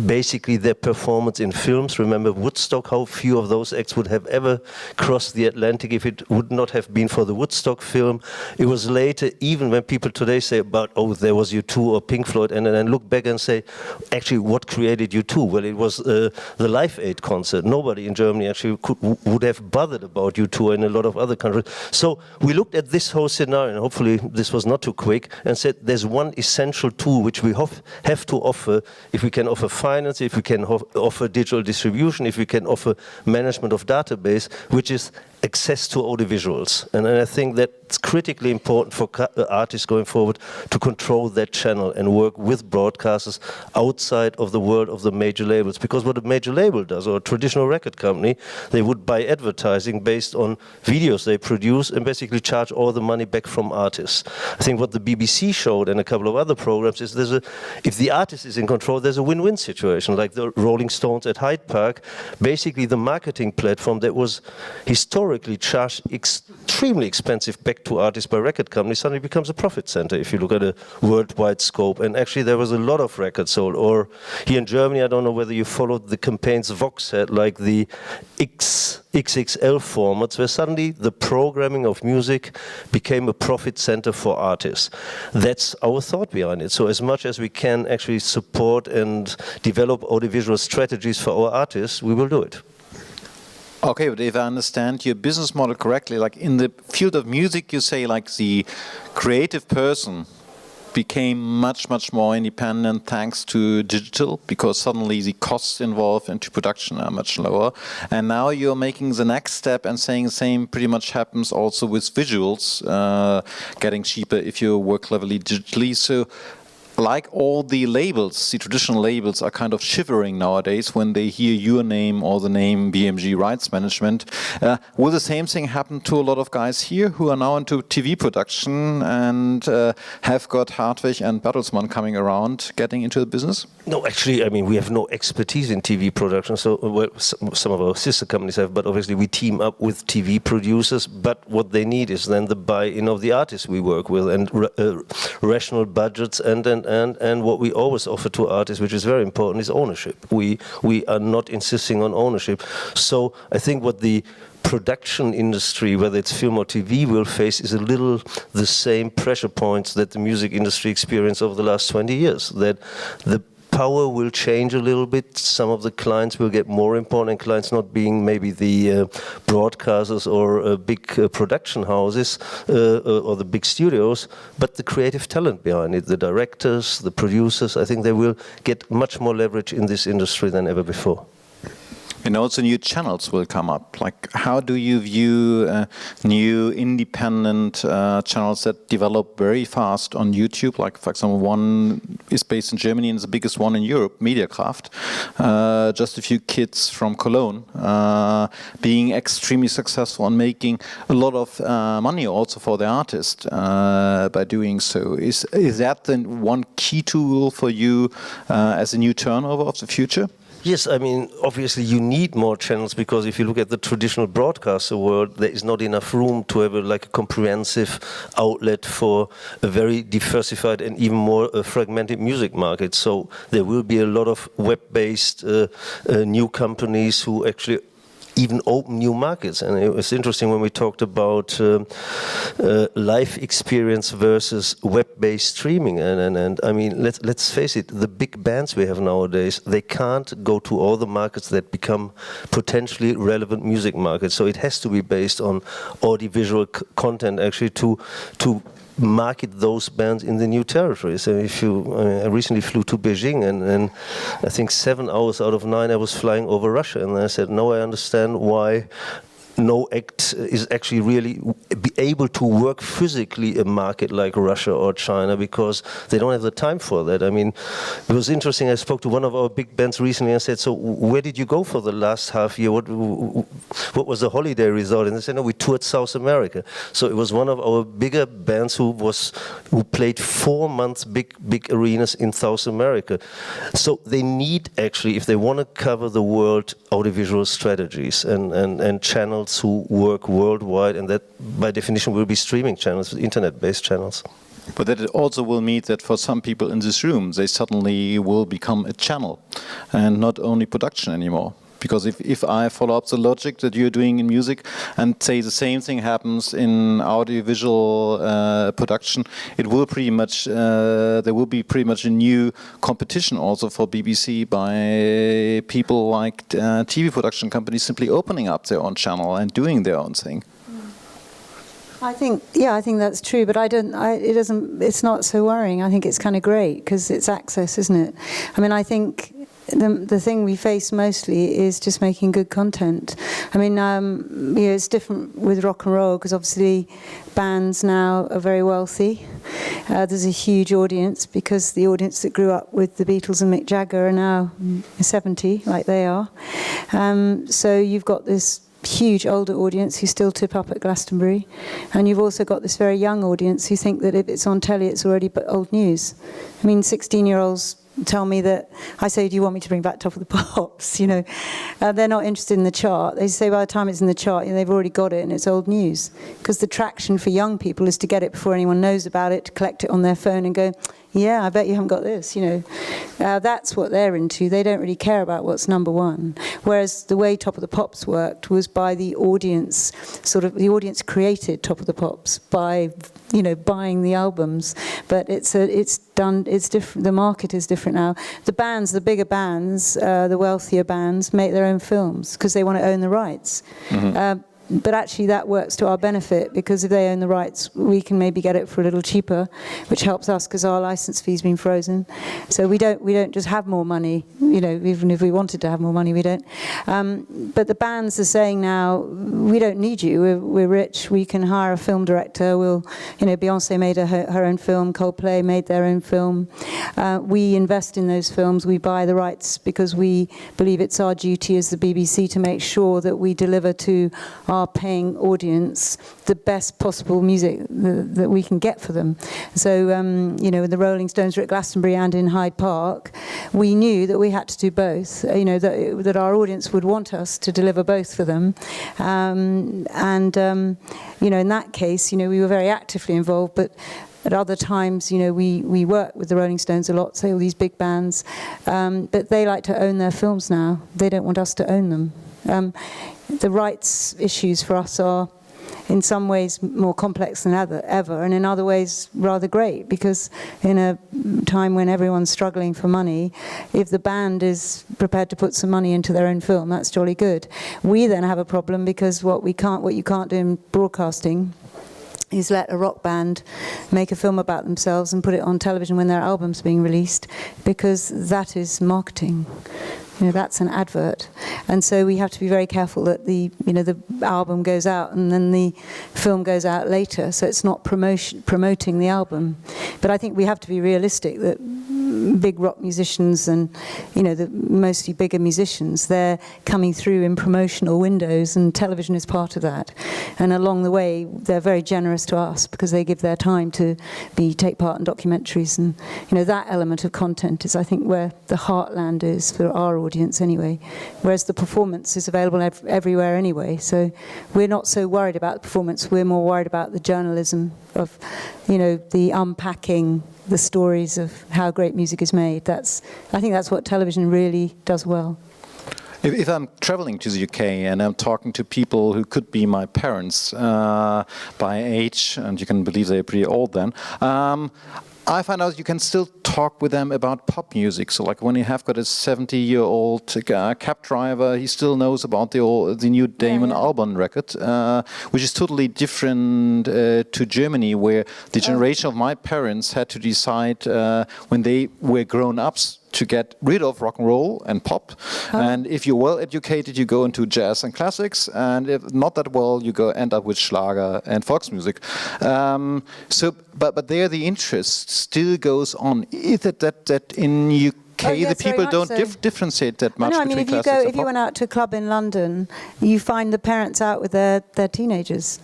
basically their performance in films. Remember Woodstock, how few of those acts would have ever crossed the Atlantic if it would not have been for the Woodstock film. It was later, even when people today say about, oh, there was U2 or Pink Floyd, and then look back and say, actually, what created U2? Well, it was the Live Aid concert. Nobody in Germany actually would have bothered about U2 in a lot of other countries. So we looked at this whole scenario, and hopefully this was not too quick, and said there's one essential tool which we have to offer if we can offer finance, if we can offer digital distribution, if we can offer management of database, which is access to audiovisuals. And I think that's critically important for artists going forward to control that channel and work with broadcasters outside of the world of the major labels. Because what a major label does, or a traditional record company, they would buy advertising based on videos they produce and basically charge all the money back from artists. I think what the BBC showed and a couple of other programs is if the artist is in control, there's a win-win situation, like the Rolling Stones at Hyde Park. Basically the marketing platform that was historically charged extremely expensive back to artists by record companies suddenly becomes a profit center if you look at a worldwide scope. And actually there was a lot of records sold. Or here in Germany, I don't know whether you followed the campaigns Vox had, like the XXL formats, where suddenly the programming of music became a profit center for artists. That's our thought behind it. So as much as we can actually support and develop audiovisual strategies for our artists, we will do it. Okay, but if I understand your business model correctly, like in the field of music, you say like the creative person became much more independent thanks to digital, because suddenly the costs involved into production are much lower. And now you're making the next step and saying the same pretty much happens also with visuals, getting cheaper if you work cleverly digitally. So like all the labels, the traditional labels are kind of shivering nowadays when they hear your name or the name BMG Rights Management. Will the same thing happen to a lot of guys here who are now into TV production and have got Hartwig and Bertelsmann coming around, getting into the business? No, actually, I mean, we have no expertise in TV production. So, well, some of our sister companies have, but obviously we team up with TV producers. But what they need is then the buy-in of the artists we work with, and rational budgets, and what we always offer to artists, which is very important, is ownership. We are not insisting on ownership. So I think what the production industry, whether it's film or TV, will face is a little the same pressure points that the music industry experienced over the last 20 years. That the power will change a little bit. Some of the clients will get more important clients, not being maybe the broadcasters or big production houses or the big studios, but the creative talent behind it, the directors, the producers. I think they will get much more leverage in this industry than ever before. And also new channels will come up. Like, how do you view new independent channels that develop very fast on YouTube? Like, for example, one is based in Germany and is the biggest one in Europe, Mediakraft. Just a few kids from Cologne being extremely successful and making a lot of money also for the artist by doing so. Is that then one key tool for you as a new turnover of the future? Yes, I mean, obviously you need more channels, because if you look at the traditional broadcaster world, there is not enough room to have a comprehensive outlet for a very diversified and even more fragmented music market. So there will be a lot of web-based new companies who actually even open new markets. And it was interesting when we talked about live experience versus web-based streaming. And I mean, let's face it, the big bands we have nowadays, they can't go to all the markets that become potentially relevant music markets. So it has to be based on audiovisual content actually to market those bands in the new territories. So I recently flew to Beijing, and I think 7 hours out of 9 I was flying over Russia, and I said, no, I understand why no act is actually really be able to work physically a market like Russia or China, because they don't have the time for that. I mean, it was interesting, I spoke to one of our big bands recently and said, so where did you go for the last half year? What was the holiday resort? And they said, no, we toured South America. So it was one of our bigger bands who played 4 months big arenas in South America. So they need actually, if they want to cover the world, audiovisual strategies and channels who work worldwide, and that by definition will be streaming channels, internet-based channels. But that it also will mean that for some people in this room, they suddenly will become a channel and not only production anymore. Because if I follow up the logic that you're doing in music and say the same thing happens in audiovisual production, it will pretty much there will be pretty much a new competition also for BBC by people like TV production companies simply opening up their own channel and doing their own thing. I think that's true, but it's not so worrying. I think it's kind of great because it's access, isn't it? I mean, I think the thing we face mostly is just making good content. I mean, it's different with rock and roll because obviously bands now are very wealthy. There's a huge audience because the audience that grew up with the Beatles and Mick Jagger are now 70, like they are. So you've got this huge older audience who still tip up at Glastonbury, and you've also got this very young audience who think that if it's on telly it's already old news. I mean, 16-year-olds tell me that, I say, do you want me to bring back Top of the Pops? You know, they're not interested in the chart. They say by the time it's in the chart, they've already got it and it's old news. Because the traction for young people is to get it before anyone knows about it, to collect it on their phone and go, yeah, I bet you haven't got this, you know. That's what they're into. They don't really care about what's number one. Whereas the way Top of the Pops worked was by the audience, the audience created Top of the Pops by, buying the albums. But it's different. The market is different now. The bands, the bigger bands, the wealthier bands, make their own films because they want to own the rights. Mm-hmm. But actually that works to our benefit, because if they own the rights, we can maybe get it for a little cheaper, which helps us because our license fee's been frozen. So we don't just have more money, you know, even if we wanted to have more money, we don't. But the bands are saying now, we don't need you, we're rich, we can hire a film director, we'll, you know, Beyonce made her own film, Coldplay made their own film. We invest in those films, we buy the rights because we believe it's our duty as the BBC to make sure that we deliver to our paying audience the best possible music that we can get for them. So, you know, when the Rolling Stones were at Glastonbury and in Hyde Park, we knew that we had to do both, you know, that our audience would want us to deliver both for them. You know, in that case, you know, we were very actively involved, but at other times, you know, we work with the Rolling Stones a lot, say all these big bands, but they like to own their films now. They don't want us to own them. The rights issues for us are in some ways more complex than ever, and in other ways rather great, because in a time when everyone's struggling for money, if the band is prepared to put some money into their own film, that's jolly good. We then have a problem because what you can't do in broadcasting is let a rock band make a film about themselves and put it on television when their album's being released, because that is marketing. You know, that's an advert. And so we have to be very careful that the album goes out and then the film goes out later, so it's not promoting the album. But I think we have to be realistic that big rock musicians and, you know, the mostly bigger musicians, they're coming through in promotional windows, and television is part of that. And along the way, they're very generous to us because they give their time to take part in documentaries. And, you know, that element of content is, I think, where the heartland is for our audience anyway, whereas the performance is available everywhere anyway. So we're not so worried about the performance, we're more worried about the journalism of, you know, the unpacking the stories of how great music is made. I think that's what television really does well. If I'm traveling to the UK and I'm talking to people who could be my parents by age, and you can believe they're pretty old then, I find out you can still talk with them about pop music. So like when you have got a 70-year-old cab driver, he still knows about the new Damon Albarn record, which is totally different to Germany, where the generation of my parents had to decide when they were grown-ups to get rid of rock and roll and pop. And if you're well educated, you go into jazz and classics, and if not that well, you end up with Schlager and Volksmusik. But there the interest still goes on. Is it that in UK the people don't differentiate that much between classics and pop? If you went out to a club in London, you find the parents out with their teenagers.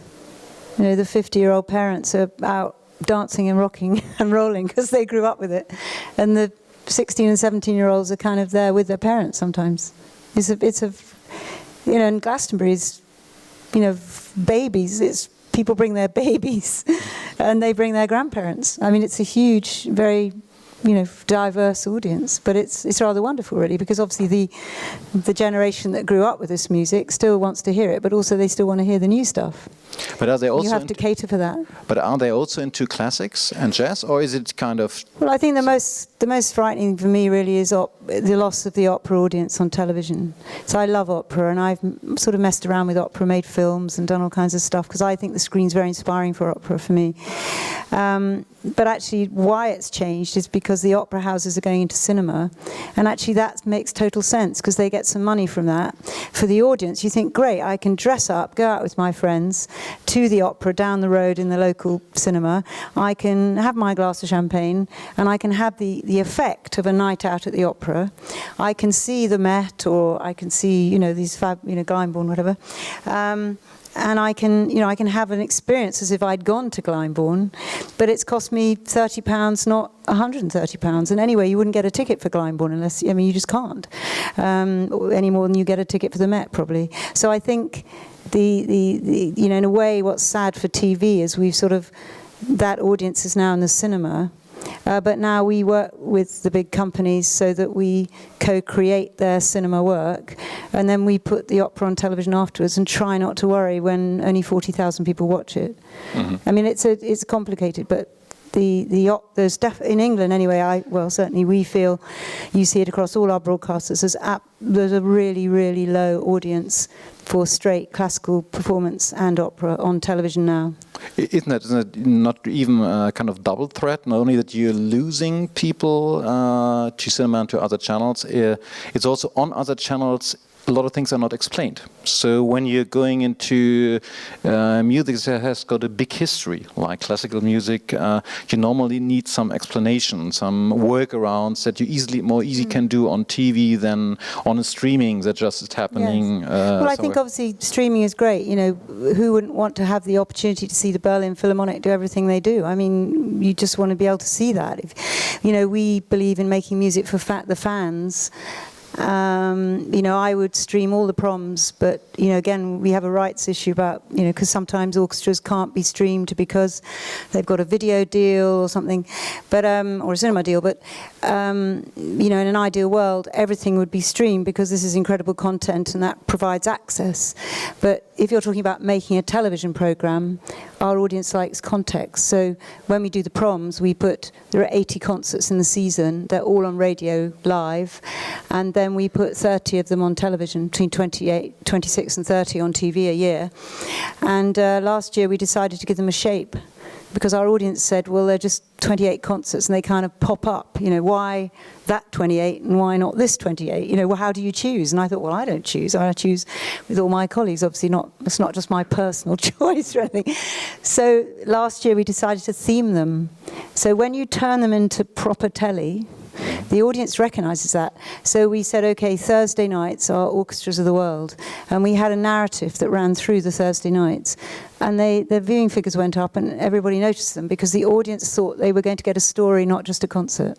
You know, the 50-year-old parents are out dancing and rocking and rolling because they grew up with it, and the 16 and 17-year-olds are kind of there with their parents sometimes. It's a you know, in Glastonbury's, you know, babies, it's people bring their babies and they bring their grandparents. I mean, it's a huge, very, you know, diverse audience, but it's rather wonderful really, because obviously the generation that grew up with this music still wants to hear it, but also they still want to hear the new stuff. But are they also you have to cater for that. But are they also into classics and jazz, or is it kind of? Well, I think the most frightening for me really is the loss of the opera audience on television. So I love opera, and I've sort of messed around with opera, made films and done all kinds of stuff, because I think the screen's very inspiring for opera for me. But actually why it's changed is because the opera houses are going into cinema, and actually that makes total sense because they get some money from that. For the audience, you think, great, I can dress up, go out with my friends to the opera down the road in the local cinema. I can have my glass of champagne, and I can have the effect of a night out at the opera. I can see the Met, or I can see, you know, these Glyndebourne, whatever. And I can have an experience as if I'd gone to Glyndebourne, but it's cost me £30, not £130. And anyway, you wouldn't get a ticket for Glyndebourne unless, I mean, you just can't, any more than you get a ticket for the Met, probably. So I think you know, in a way, what's sad for TV is that audience is now in the cinema. But now we work with the big companies so that we co-create their cinema work, and then we put the opera on television afterwards and try not to worry when only 40,000 people watch it. Mm-hmm. I mean, it's complicated, but there's in England anyway, certainly we feel, you see it across all our broadcasters, there's a really, really low audience for straight classical performance and opera on television now. Isn't it not even a kind of double threat? Not only that you're losing people to cinema and to other channels, it's also on other channels a lot of things are not explained. So when you're going into music that has got a big history, like classical music, you normally need some explanation, some workarounds that you more easy can do on TV than on a streaming that just is happening. Yes. Well, I think obviously streaming is great. You know, who wouldn't want to have the opportunity to see the Berlin Philharmonic do everything they do? I mean, you just want to be able to see that. You know, we believe in making music for the fans. You know, I would stream all the proms, but, you know, again, we have a rights issue about, you know, because sometimes orchestras can't be streamed because they've got a video deal or something, but, or a cinema deal, but, you know, in an ideal world, everything would be streamed because this is incredible content and that provides access. But if you're talking about making a television program, our audience likes context. So when we do the proms, there are 80 concerts in the season, they're all on radio live, and then we put 30 of them on television, between 26 and 30 on TV a year. And last year we decided to give them a shape, because our audience said, well, they're just 28 concerts and they kind of pop up. You know, why that 28 and why not this 28? You know, well, how do you choose? And I thought, well, I don't choose. I choose with all my colleagues. Obviously, it's not just my personal choice or anything. So last year we decided to theme them. So when you turn them into proper telly, the audience recognises that. So we said, okay, Thursday nights are orchestras of the world. And we had a narrative that ran through the Thursday nights. And the viewing figures went up and everybody noticed them because the audience thought they were going to get a story, not just a concert.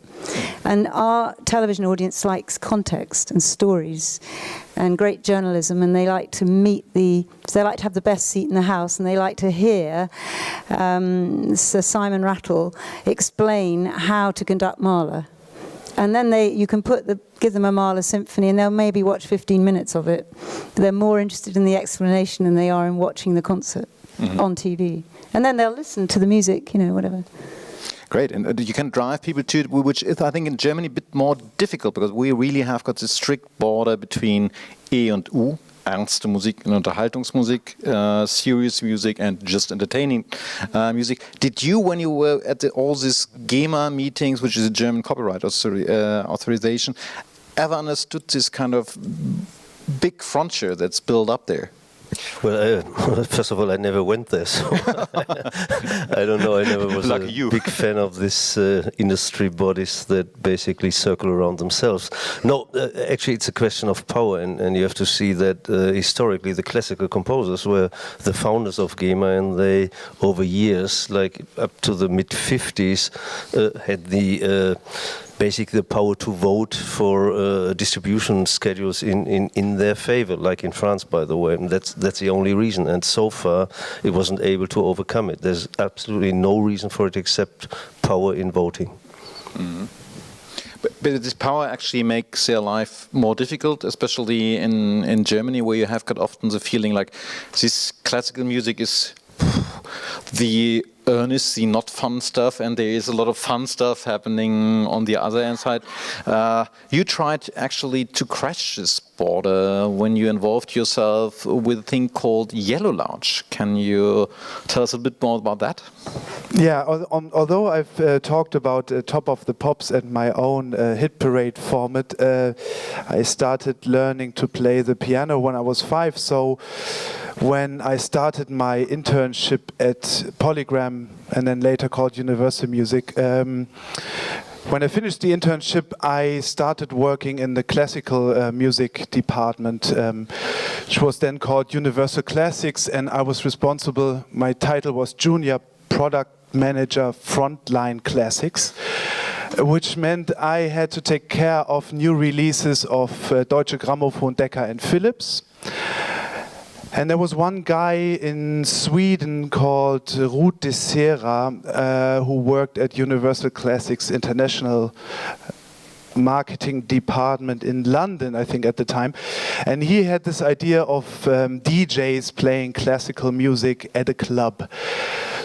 And our television audience likes context and stories and great journalism, and they like to they like to have the best seat in the house, and they like to hear Sir Simon Rattle explain how to conduct Mahler. And then you can give them a Mahler symphony and they'll maybe watch 15 minutes of it. They're more interested in the explanation than they are in watching the concert on TV. And then they'll listen to the music, you know, whatever. Great, and you can drive people to it, which is, I think, in Germany a bit more difficult, because we really have got this strict border between E and U. Ernste Musik and Unterhaltungsmusik, serious music and just entertaining music. Did you, when you were at all these GEMA meetings, which is a German copyright authorization, ever understood this kind of big frontier that's built up there? Well, first of all, I never went there, so I don't know. I never was a big fan of this industry bodies that basically circle around themselves. No, actually, it's a question of power, and you have to see that historically the classical composers were the founders of GEMA, and they, over years, like up to the mid-50s, had the basically the power to vote for distribution schedules in their favor, like in France, by the way. And that's the only reason. And so far, it wasn't able to overcome it. There's absolutely no reason for it except power in voting. Mm-hmm. But this power actually makes their life more difficult, especially in Germany, where you have got often the feeling like this classical music is the earnest, the not fun stuff, and there is a lot of fun stuff happening on the other hand side. You tried actually to crash this border when you involved yourself with a thing called Yellow Lounge. Can you tell us a bit more about that? Yeah, although I've talked about Top of the Pops and my own hit parade format, I started learning to play the piano when I was 5. So when I started my internship at Polygram, and then later called Universal Music, when I finished the internship, I started working in the classical music department, which was then called Universal Classics, and I was responsible, my title was Junior Product Manager Frontline Classics, which meant I had to take care of new releases of Deutsche Grammophon, Decca and Philips. And there was one guy in Sweden called Ruud de Sera who worked at Universal Classics International marketing department in London, I think at the time. And he had this idea of DJs playing classical music at a club.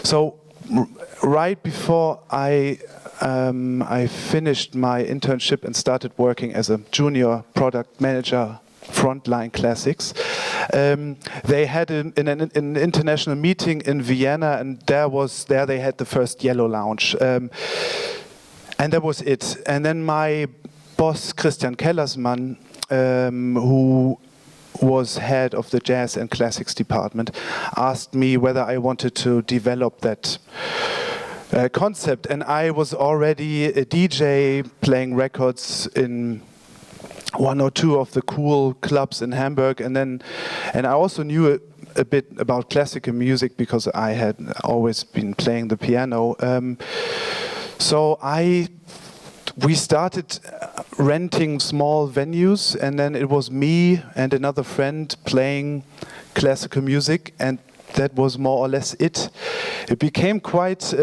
So right before I finished my internship and started working as a junior product manager, Frontline Classics. They had an international meeting in Vienna, and there they had the first Yellow Lounge, and that was it. And then my boss, Christian Kellersmann, who was head of the jazz and classics department, asked me whether I wanted to develop that concept. And I was already a DJ playing records in one or two of the cool clubs in Hamburg, and I also knew a bit about classical music because I had always been playing the piano. So we started renting small venues, and then it was me and another friend playing classical music, and that was more or less it. It became quite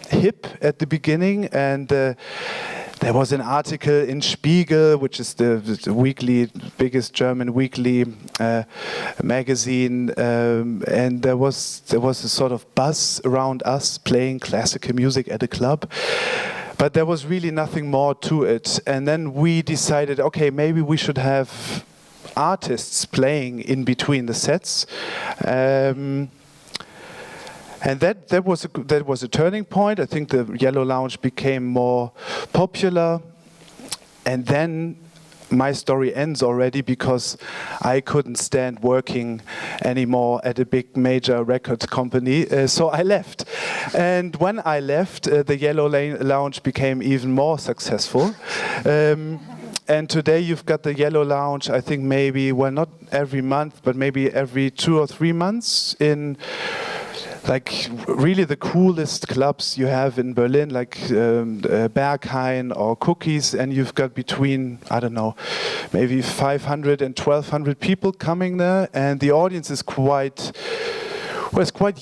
hip at the beginning, and there was an article in Spiegel, which is the biggest German weekly magazine, and there was a sort of buzz around us playing classical music at a club. But there was really nothing more to it. And then we decided, okay, maybe we should have artists playing in between the sets. And that was a turning point. I think the Yellow Lounge became more popular. And then my story ends already because I couldn't stand working anymore at a big major record company, so I left. And when I left, the Yellow Lounge became even more successful. And today you've got the Yellow Lounge, I think maybe, well, not every month, but maybe every 2 or 3 months in like really the coolest clubs you have in Berlin, like Berghain or Cookies, and you've got between, I don't know, maybe 500 and 1,200 people coming there, and the audience is quite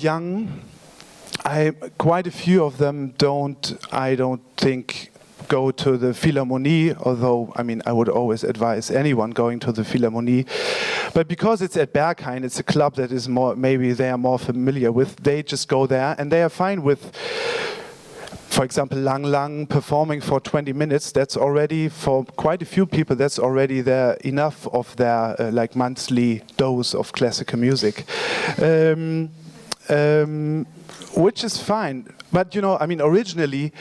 young. Quite a few of them I don't think go to the Philharmonie, although, I mean, I would always advise anyone going to the Philharmonie. But because it's at Berghain, it's a club that is more, maybe they are more familiar with, they just go there and they are fine with, for example, Lang Lang performing for 20 minutes. That's already, for quite a few people, that's already enough of their like monthly dose of classical music. Which is fine. But, you know, I mean, originally,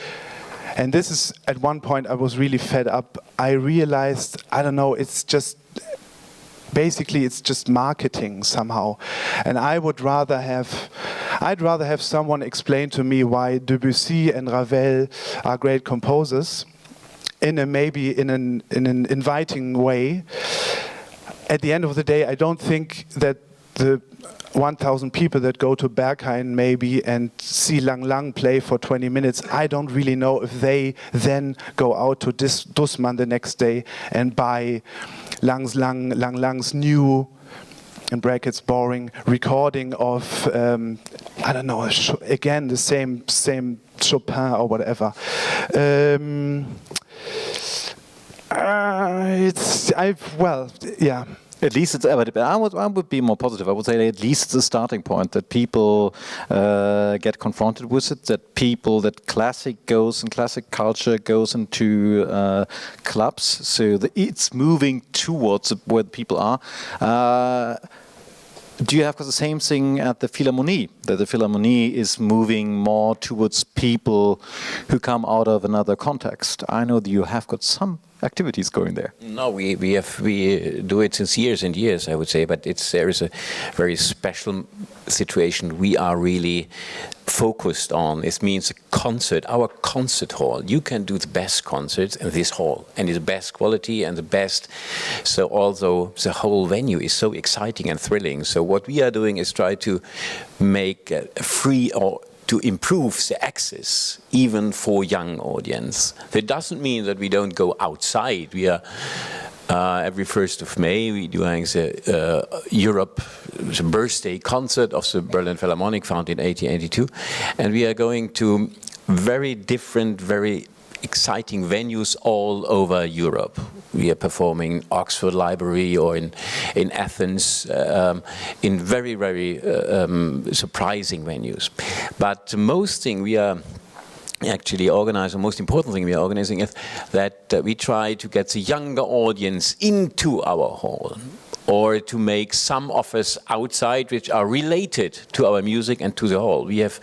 and this is, at one point I was really fed up. I realized, I don't know, it's just marketing somehow. And I'd rather have someone explain to me why Debussy and Ravel are great composers maybe in an inviting way. At the end of the day, I don't think that the 1,000 people that go to Berghain maybe and see Lang Lang play for 20 minutes, I don't really know if they then go out to Dussmann the next day and buy Lang Lang's new, in brackets, boring recording of, I don't know, again, the same Chopin or whatever. Yeah. At least it's, but I would be more positive. I would say at least it's a starting point that people get confronted with it, that classic culture goes into clubs, so it's moving towards where the people are. Do you have the same thing at the Philharmonie, that the Philharmonie is moving more towards people who come out of another context? I know that you have got some activities going there. No, we do it since years and years, I would say, but there is a very special situation we are really focused on. It means a concert, our concert hall. You can do the best concerts in this hall, and it's the best quality and the best. So although the whole venue is so exciting and thrilling, so what we are doing is try to make free or to improve the access even for young audience. That doesn't mean that we don't go outside. We are every 1st of May we doing the Europe the birthday concert of the Berlin Philharmonic, founded in 1882, and we are going to very different, very exciting venues all over Europe. We are performing in Oxford Library or in Athens, in very, very surprising venues. But the most thing we are actually organizing, the most important thing we are organizing is that we try to get the younger audience into our hall, or to make some offers outside which are related to our music and to the hall. We have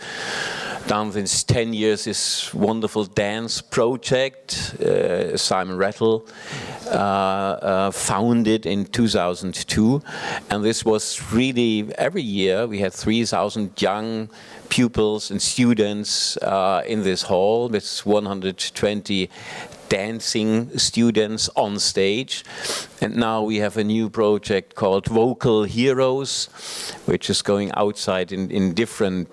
done since 10 years this wonderful dance project. Simon Rattle founded in 2002, and this was really, every year we had 3,000 young pupils and students in this hall with 120 dancing students on stage. And now we have a new project called Vocal Heroes, which is going outside in different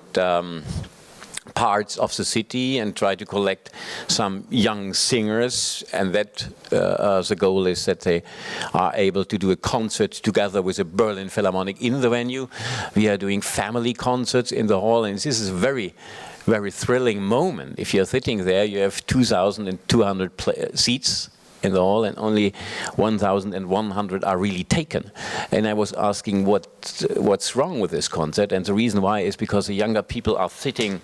parts of the city and try to collect some young singers, and that the goal is that they are able to do a concert together with the Berlin Philharmonic in the venue. We are doing family concerts in the hall, and this is a very, very thrilling moment. If you're sitting there, you have 2,200 seats in the hall, and only 1,100 are really taken. And I was asking what's wrong with this concert, and the reason why is because the younger people are sitting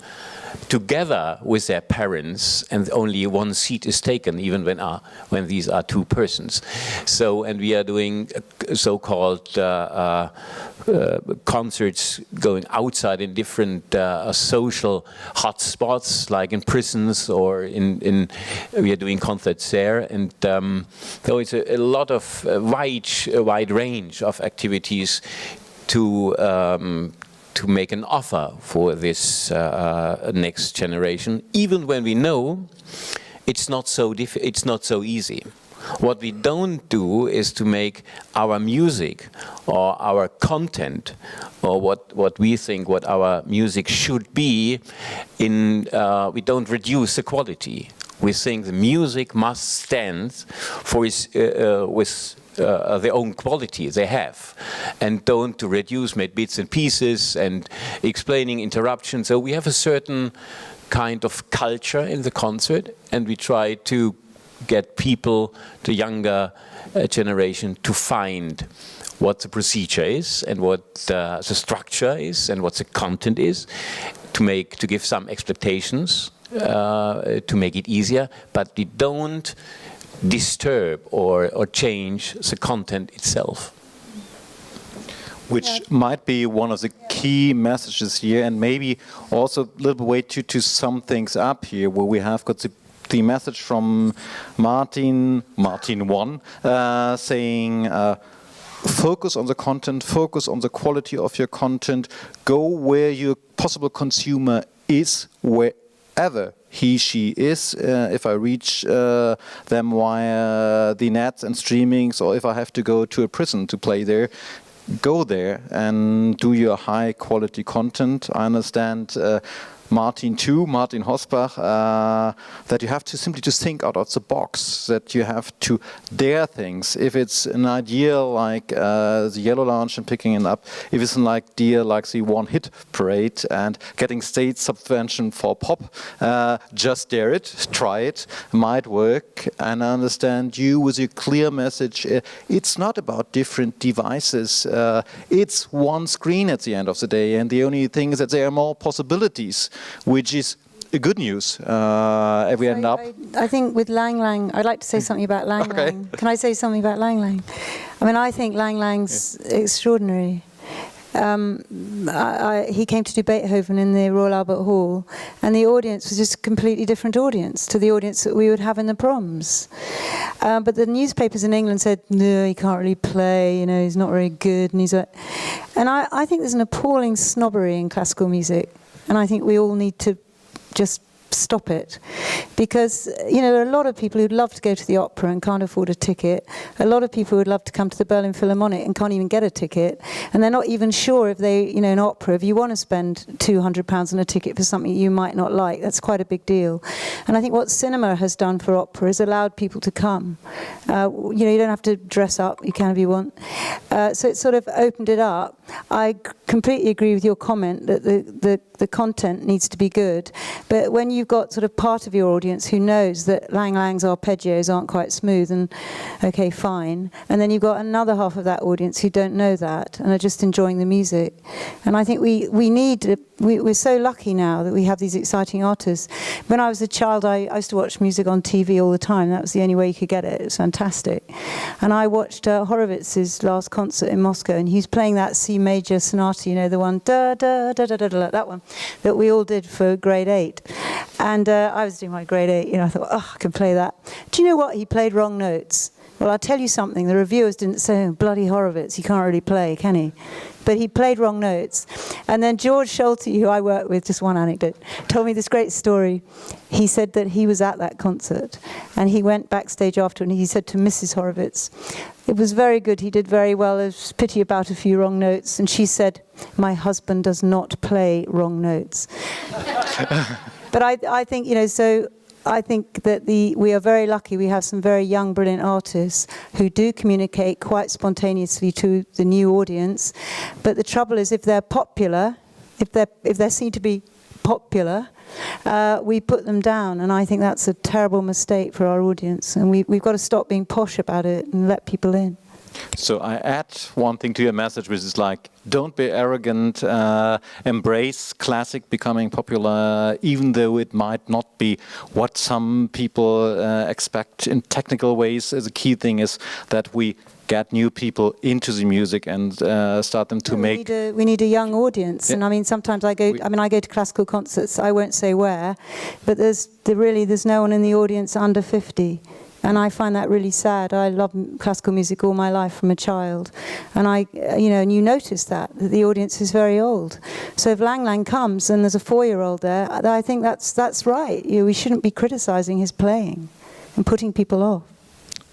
together with their parents, and only one seat is taken, even when these are two persons. So, and we are doing so-called concerts going outside in different social hotspots, like in prisons or we are doing concerts there, and so it's a lot of wide range of activities to make an offer for this next generation, even when we know it's not so easy. What we don't do is to make our music or our content or what we think what our music should be we don't reduce the quality. We think the music must stand for with their own quality they have, and don't to reduce, make bits and pieces and explaining interruptions. So we have a certain kind of culture in the concert, and we try to get people, the younger generation, to find what the procedure is and what the structure is and what the content is, to give some expectations, to make it easier, but we don't disturb or change the content itself. Which might be one of the key messages here, and maybe also a little way to sum things up here, where we have got the message from Martin 1, saying focus on the content, focus on the quality of your content, go where your possible consumer is, wherever he, she is. If I reach them via the nets and streamings, or if I have to go to a prison to play there, go there and do your high quality content. I understand Martin Hossbach, that you have to simply just think out of the box, that you have to dare things. If it's an idea like the Yellow Lounge and picking it up, if it's an idea like the One Hit Parade and getting state subvention for pop, just dare it, try it, might work. And I understand you with your clear message, it's not about different devices, it's one screen at the end of the day, and the only thing is that there are more possibilities, which is good news. If we end up, I think with Lang Lang, I'd like to say something about Lang Lang. Can I say something about Lang Lang? I mean, I think Lang Lang's extraordinary. He came to do Beethoven in the Royal Albert Hall, and the audience was just a completely different audience to the audience that we would have in the proms. But the newspapers in England said, no, he can't really play, you know, he's not very good. And I think there's an appalling snobbery in classical music. And I think we all need to just stop it, because you know, there are a lot of people who'd love to go to the opera and can't afford a ticket. A lot of people would love to come to the Berlin Philharmonic and can't even get a ticket, and they're not even sure if they, you know, in opera, if you want to spend £200 on a ticket for something you might not like, that's quite a big deal. And I think what cinema has done for opera is allowed people to come. You know, you don't have to dress up, you can if you want. So it sort of opened it up. I completely agree with your comment that the content needs to be good. But when you've got sort of part of your audience who knows that Lang Lang's arpeggios aren't quite smooth, and okay, fine. And then you've got another half of that audience who don't know that and are just enjoying the music. And I think we're so lucky now that we have these exciting artists. When I was a child, I used to watch music on TV all the time. That was the only way you could get it. It was fantastic. And I watched Horowitz's last concert in Moscow, and he's playing that C major sonata, you know, the one, da, da, da, da, da, da, that one, that we all did for grade 8. And I was doing my grade 8, you know, I thought, oh, I can play that. Do you know what? He played wrong notes. Well, I'll tell you something. The reviewers didn't say, oh, bloody Horowitz, he can't really play, can he? But he played wrong notes. And then George Schulte, who I work with, just one anecdote, told me this great story. He said that he was at that concert, and he went backstage after, and he said to Mrs. Horowitz, it was very good, he did very well, there's pity about a few wrong notes. And she said, my husband does not play wrong notes. But I think, you know, so I think that we are very lucky. We have some very young, brilliant artists who do communicate quite spontaneously to the new audience. But the trouble is, if they're popular, if they're seen to be popular, we put them down, and I think that's a terrible mistake for our audience. And we've got to stop being posh about it and let people in. So I add one thing to your message, which is like, don't be arrogant, embrace classic becoming popular, even though it might not be what some people expect in technical ways. The key thing is that we get new people into the music and start them to make. We need a young audience, yeah. And I mean, sometimes I go to classical concerts. I won't say where, but there's no one in the audience under 50. And I find that really sad. I love classical music all my life from a child. And and you notice that the audience is very old. So if Lang Lang comes and there's a 4-year-old there, I think that's right. We shouldn't be criticizing his playing and putting people off.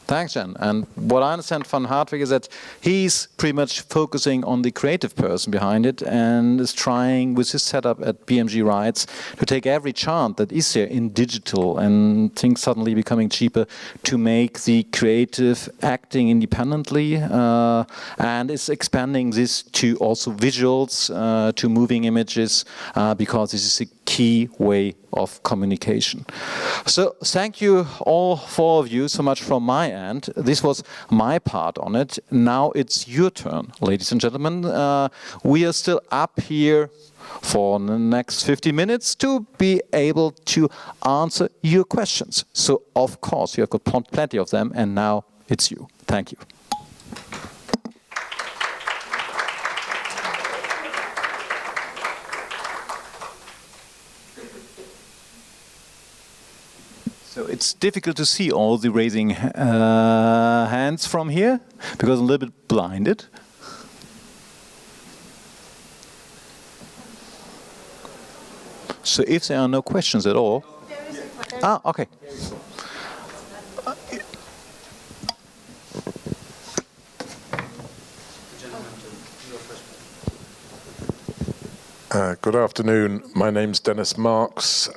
Thanks, Jen. And what I understand from Hartwig is that he's pretty much focusing on the creative person behind it and is trying with his setup at BMG Rights to take every chant that is there in digital and things suddenly becoming cheaper to make the creative acting independently and is expanding this to also visuals, to moving images, because this is a key way of communication. So thank you all 4 of you so much from my end. This was my part on it. Now it's your turn, ladies and gentlemen. We are still up here for the next 50 minutes to be able to answer your questions. So of course you have got plenty of them, and now it's you. Thank you. So it's difficult to see all the raising hands from here because I'm a little bit blinded. So if there are no questions at all. Ah, okay. Good afternoon. My name's Dennis Marks.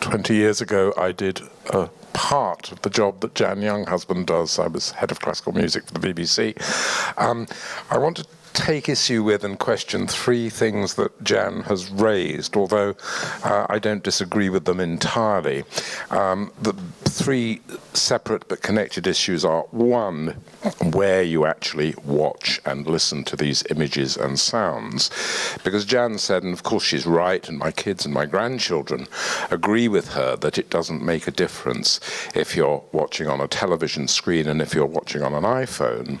20 years ago, I did a part of the job that Jan Younghusband does. I was head of classical music for the BBC. I want to take issue with and question 3 things that Jan has raised, although I don't disagree with them entirely. The 3 separate but connected issues are: 1, where you actually watch and listen to these images and sounds. Because Jan said, and of course she's right, and my kids and my grandchildren agree with her, that it doesn't make a difference if you're watching on a television screen and if you're watching on an iPhone.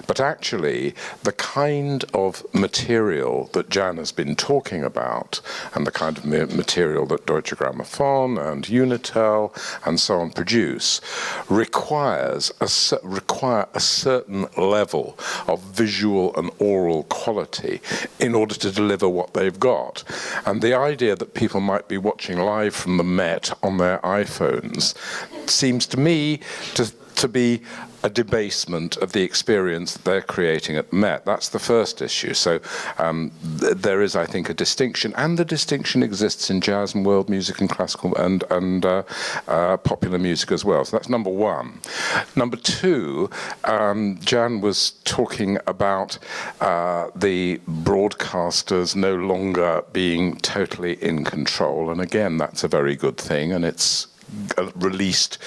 But actually, the kind of material that Jan has been talking about, and the kind of material that Deutsche Grammophon and Unitel and so on produce, require a certain level of visual and oral quality in order to deliver what they've got. And the idea that people might be watching live from the Met on their iPhones seems to me to to be a debasement of the experience that they're creating at Met. That's the first issue. So there is, I think, a distinction, and the distinction exists in jazz and world music and classical and popular music as well. So that's number one. Number two, Jan was talking about the broadcasters no longer being totally in control, and again, that's a very good thing, and it's released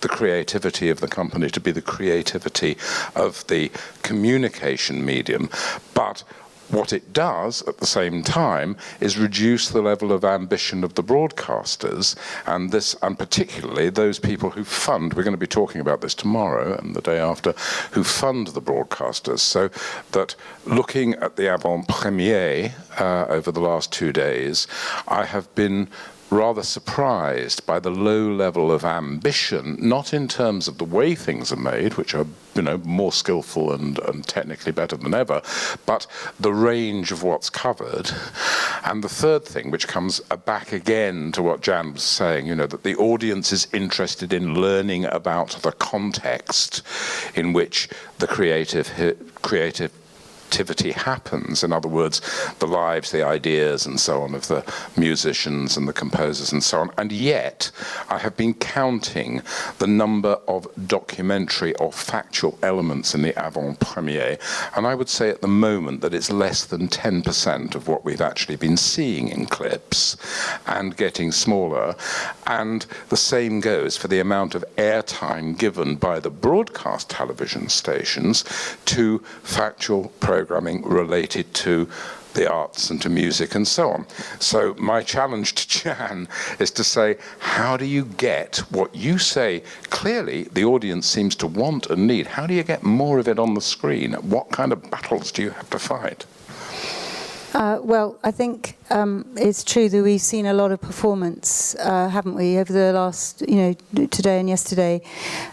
the creativity of the company to be the creativity of the communication medium. But what it does at the same time is reduce the level of ambition of the broadcasters, and particularly those people who fund, we're going to be talking about this tomorrow and the day after, who fund the broadcasters. So that looking at the Avant Première over the last 2 days, I have been rather surprised by the low level of ambition, not in terms of the way things are made, which are, you know, more skillful and technically better than ever, but the range of what's covered. And the third thing, which comes back again to what Jan was saying, you know, that the audience is interested in learning about the context in which the creativity happens. In other words, the lives, the ideas, and so on of the musicians and the composers and so on. And yet, I have been counting the number of documentary or factual elements in the avant-première, and I would say at the moment that it's less than 10% of what we've actually been seeing in clips, and getting smaller. And the same goes for the amount of airtime given by the broadcast television stations to factual programming related to the arts and to music and so on. So my challenge to Jan is to say, how do you get what you say clearly the audience seems to want and need? How do you get more of it on the screen? What kind of battles do you have to fight? Well, I think it's true that we've seen a lot of performance, haven't we, over the last, today and yesterday.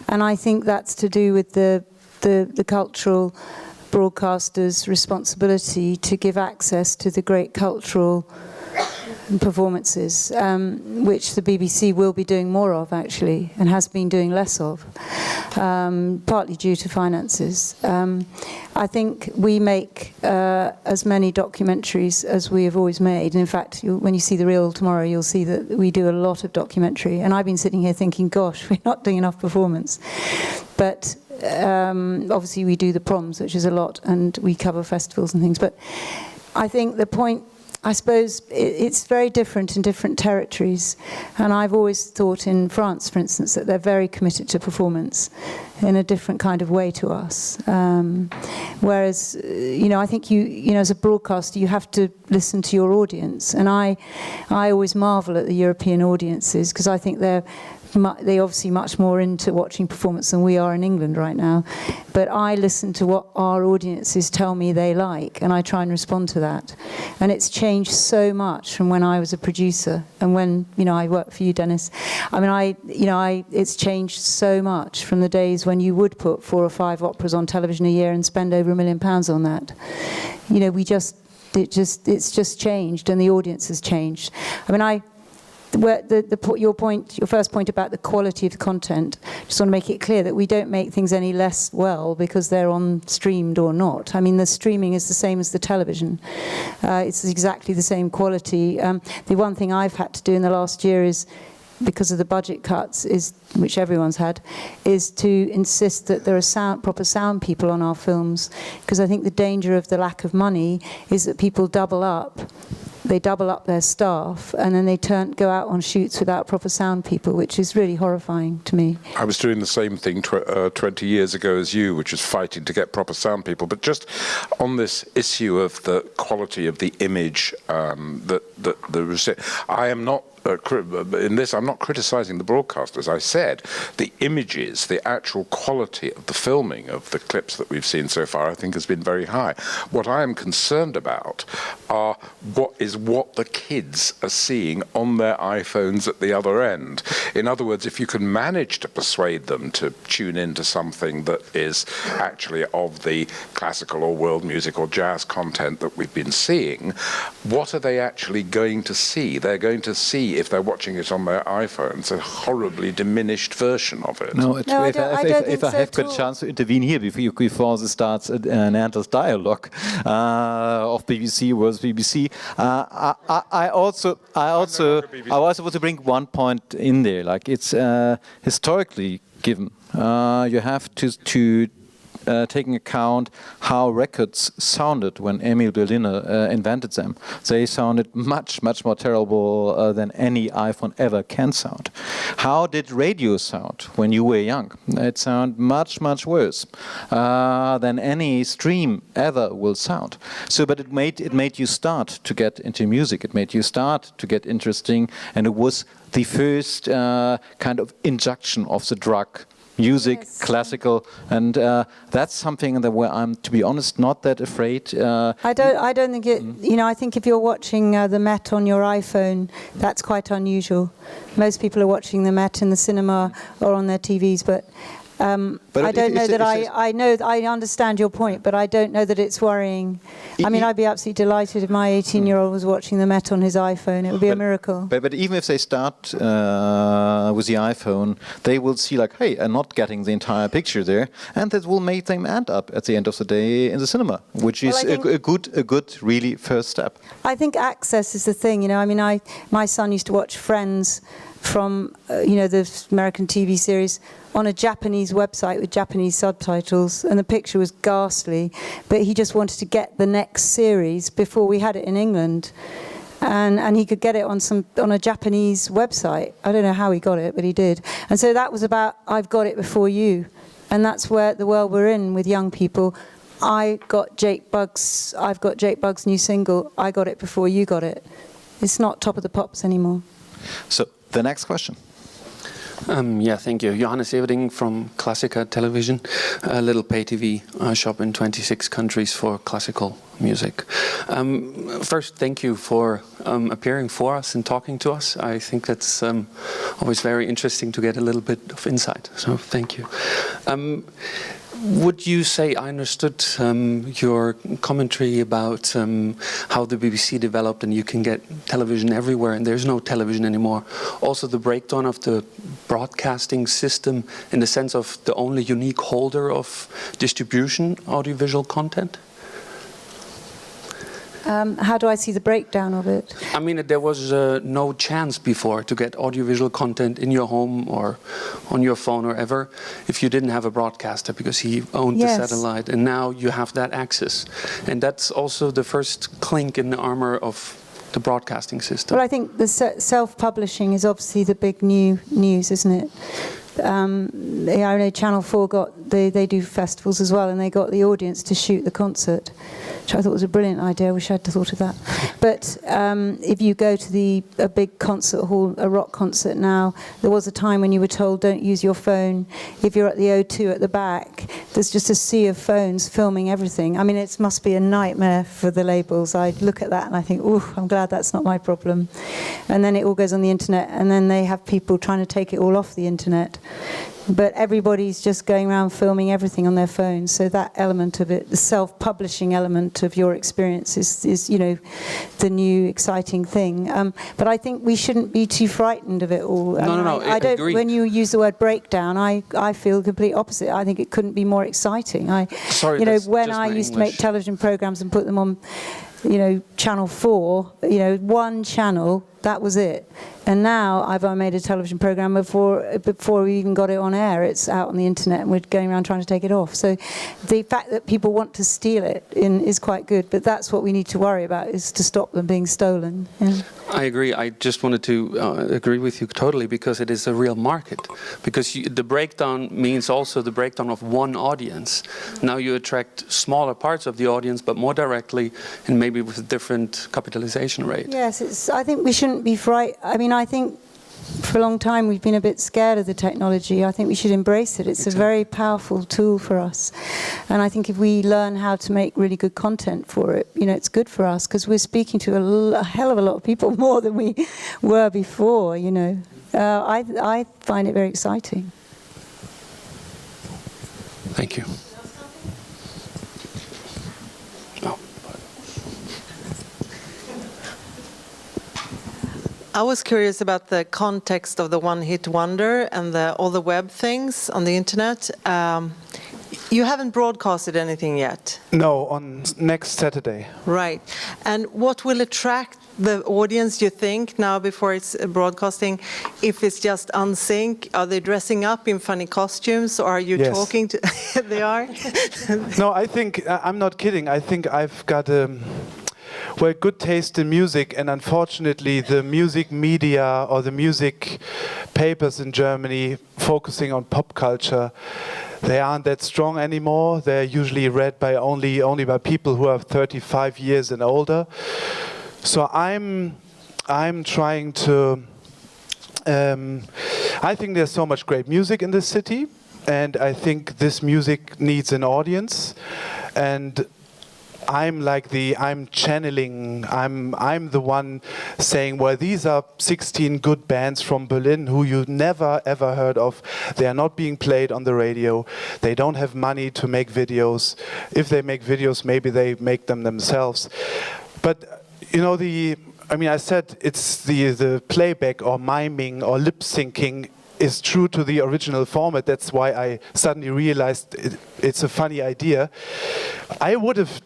And I think that's to do with the cultural broadcasters' responsibility to give access to the great cultural performances, which the BBC will be doing more of, actually, and has been doing less of, partly due to finances. I think we make as many documentaries as we have always made. And in fact, when you see the reel tomorrow, you'll see that we do a lot of documentary. And I've been sitting here thinking, gosh, we're not doing enough performance. But obviously we do the proms, which is a lot, and we cover festivals and things. But I think the point, I suppose, it's very different in different territories. And I've always thought in France, for instance, that they're very committed to performance in a different kind of way to us. Whereas, I think as a broadcaster, you have to listen to your audience. And I always marvel at the European audiences, because I think they're obviously much more into watching performance than we are in England right now. But I listen to what our audiences tell me they like, and I try and respond to that. And it's changed so much from when I was a producer and when, I worked for you, Dennis. I mean, it's changed so much from the days when you would put 4 or 5 operas on television a year and spend over £1 million on that. It's just changed, and the audience has changed. I mean, your first point about the quality of the content, just want to make it clear that we don't make things any less well because they're on streamed or not. I mean, the streaming is the same as the television. It's exactly the same quality. The one thing I've had to do in the last year is, because of the budget cuts, which everyone's had, is to insist that there are proper sound people on our films, because I think the danger of the lack of money is that people double up. They double up their staff, and then they go out on shoots without proper sound people, which is really horrifying to me. I was doing the same thing 20 years ago as you, which is fighting to get proper sound people. But just on this issue of the quality of the image, I am not. In this, I'm not criticizing the broadcasters. I said the images, the actual quality of the filming of the clips that we've seen so far, I think has been very high. What I am concerned about are what the kids are seeing on their iPhones at the other end. In other words, if you can manage to persuade them to tune into something that is actually of the classical or world music or jazz content that we've been seeing, what are they actually going to see? They're going to see if they're watching it on their iPhones, a horribly diminished version of it. No, No, I don't think if I so have at got a all. chance to intervene here before this starts an endless dialogue of BBC versus BBC, I also want to bring one point in there. Like it's historically given, you have to taking account how records sounded when Emil Berliner invented them. They sounded much more terrible than any iPhone ever can sound. How did radio sound when you were young? It sounded much worse than any stream ever will sound. So, but it made you start to get into music. It made you start to get interesting, and it was the first kind of injection of the drug. Music, Yes. classical, and that's something that where I'm, to be honest, not that afraid. I don't think it. You know, I think if you're watching the Met on your iPhone, that's quite unusual. Most people are watching the Met in the cinema or on their TVs, but I don't know that I understand your point, but I don't know that it's worrying. I mean, I'd be absolutely delighted if my 18-year-old was watching the Met on his iPhone. It would be a miracle. But even if they start with the iPhone, they will see like, hey, I'm not getting the entire picture there, and that will make them end up at the end of the day in the cinema, which is a good really first step. I think access is the thing. You know, I mean, my son used to watch Friends from the American TV series on a Japanese website with Japanese subtitles, and the picture was ghastly, but he just wanted to get the next series before we had it in England, and he could get it on a Japanese website. I don't know how he got it, but he did. And so that was about, I've got it before you, and that's where the world we're in with young people. I've got Jake Bugg's new single, I got it before you got it. It's not Top of the Pops anymore. So the next question. Yeah, thank you. Johannes Everding from Classica Television, a little pay TV shop in 26 countries for classical music. First, thank you for appearing for us and talking to us. I think that's always very interesting to get a little bit of insight, so thank you. Would you say, I understood your commentary about how the BBC developed and you can get television everywhere and there's no television anymore. Also the breakdown of the broadcasting system in the sense of the only unique holder of distribution audiovisual content? How do I see the breakdown of it? I mean, there was no chance before to get audiovisual content in your home or on your phone or ever if you didn't have a broadcaster because he owned the satellite, and now you have that access. And that's also the first clink in the armor of the broadcasting system. Well, I think the self-publishing is obviously the big news, isn't it? I know Channel 4 they do festivals as well, and they got the audience to shoot the concert, which I thought was a brilliant idea. I wish I'd thought of that. But if you go to a big concert hall, a rock concert now, there was a time when you were told don't use your phone. If you're at the O2 at the back, there's just a sea of phones filming everything. I mean, it must be a nightmare for the labels. I look at that and I think, ooh, I'm glad that's not my problem. And then it all goes on the internet, and then they have people trying to take it all off the internet. But everybody's just going around filming everything on their phones. So that element of it, the self-publishing element of your experience is the new exciting thing. But I think we shouldn't be too frightened of it all. No, I don't agree. When you use the word breakdown, I feel the complete opposite. I think it couldn't be more exciting. Sorry, when I used to make television programs and put them on, Channel 4, one channel, that was it. And now I made a television program before we even got it on air. It's out on the internet and we're going around trying to take it off. So the fact that people want to steal it is quite good, but that's what we need to worry about, is to stop them being stolen. Yeah. I agree. I just wanted to agree with you totally, because it is a real market. Because the breakdown means also the breakdown of one audience. Now you attract smaller parts of the audience, but more directly and maybe with a different capitalization rate. Yes, I think we shouldn't be frightened. I mean, I think for a long time we've been a bit scared of the technology. I think we should embrace it. It's a very powerful tool for us. And I think if we learn how to make really good content for it, it's good for us, because we're speaking to a hell of a lot of people more than we were before, I find it very exciting. Thank you. I was curious about the context of the one-hit wonder and all the web things on the internet. You haven't broadcasted anything yet? No, on next Saturday. Right. And what will attract the audience, you think, now before it's broadcasting? If it's just unsync, are they dressing up in funny costumes, or are you talking to... They are? No, I think, I'm not kidding, I think I've got well, good taste in music, and unfortunately the music media or the music papers in Germany focusing on pop culture, they aren't that strong anymore. They're usually read by only by people who are 35 years and older. So I'm trying to. I think there's so much great music in this city, and I think this music needs an audience. And I'm channeling. I'm the one saying, well, these are 16 good bands from Berlin who you never ever heard of. They are not being played on the radio. They don't have money to make videos. If they make videos, maybe they make them themselves. But you know, I said it's the playback or miming or lip syncing is true to the original format. That's why I suddenly realized it's a funny idea. I would have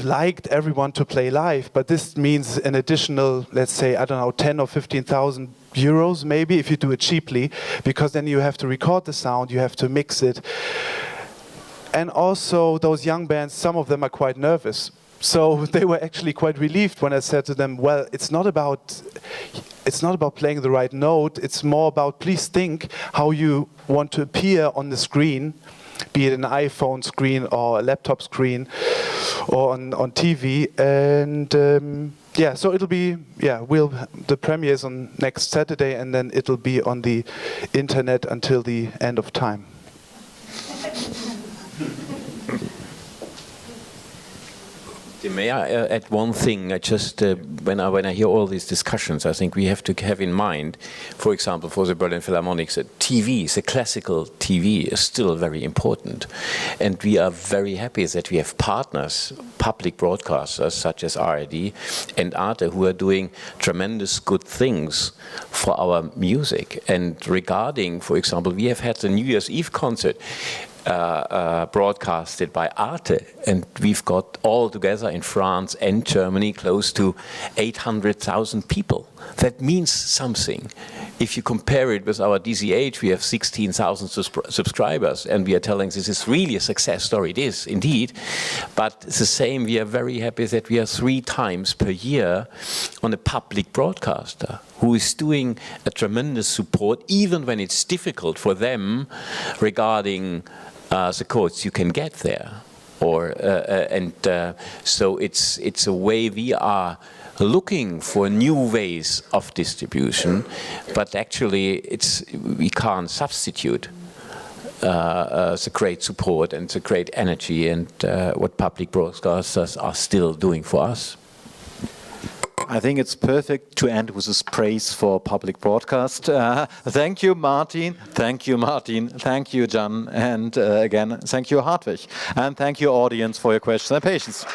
liked everyone to play live, but this means an additional, let's say, I don't know, 10 or 15,000 euros maybe if you do it cheaply, because then you have to record the sound, you have to mix it. And also those young bands, some of them are quite nervous. So they were actually quite relieved when I said to them, well, it's not about playing the right note, it's more about please think how you want to appear on the screen, be it an iPhone screen or a laptop screen or on TV. And so it'll be, the premiere is on next Saturday, and then it'll be on the internet until the end of time. May I add one thing? I just when I hear all these discussions, I think we have to have in mind, for example, for the Berlin Philharmonic, TV, the classical TV, is still very important, and we are very happy that we have partners, public broadcasters such as ARD and Arte, who are doing tremendous good things for our music. And regarding, for example, we have had the New Year's Eve concert. Broadcasted by Arte, and we've got all together in France and Germany close to 800,000 people. That means something. If you compare it with our DCH, we have 16,000 subscribers, and we are telling this is really a success story. It is indeed, but it's the same. We are very happy that we are 3 times per year on a public broadcaster who is doing a tremendous support, even when it's difficult for them regarding the codes you can get there, so it's a way we are looking for new ways of distribution, but actually we can't substitute the great support and the great energy and what public broadcasters are still doing for us. I think it's perfect to end with this praise for public broadcast. Thank you, Martin. Thank you, Martin. Thank you, Jan. And again, thank you, Hartwig. And thank you, audience, for your questions and patience.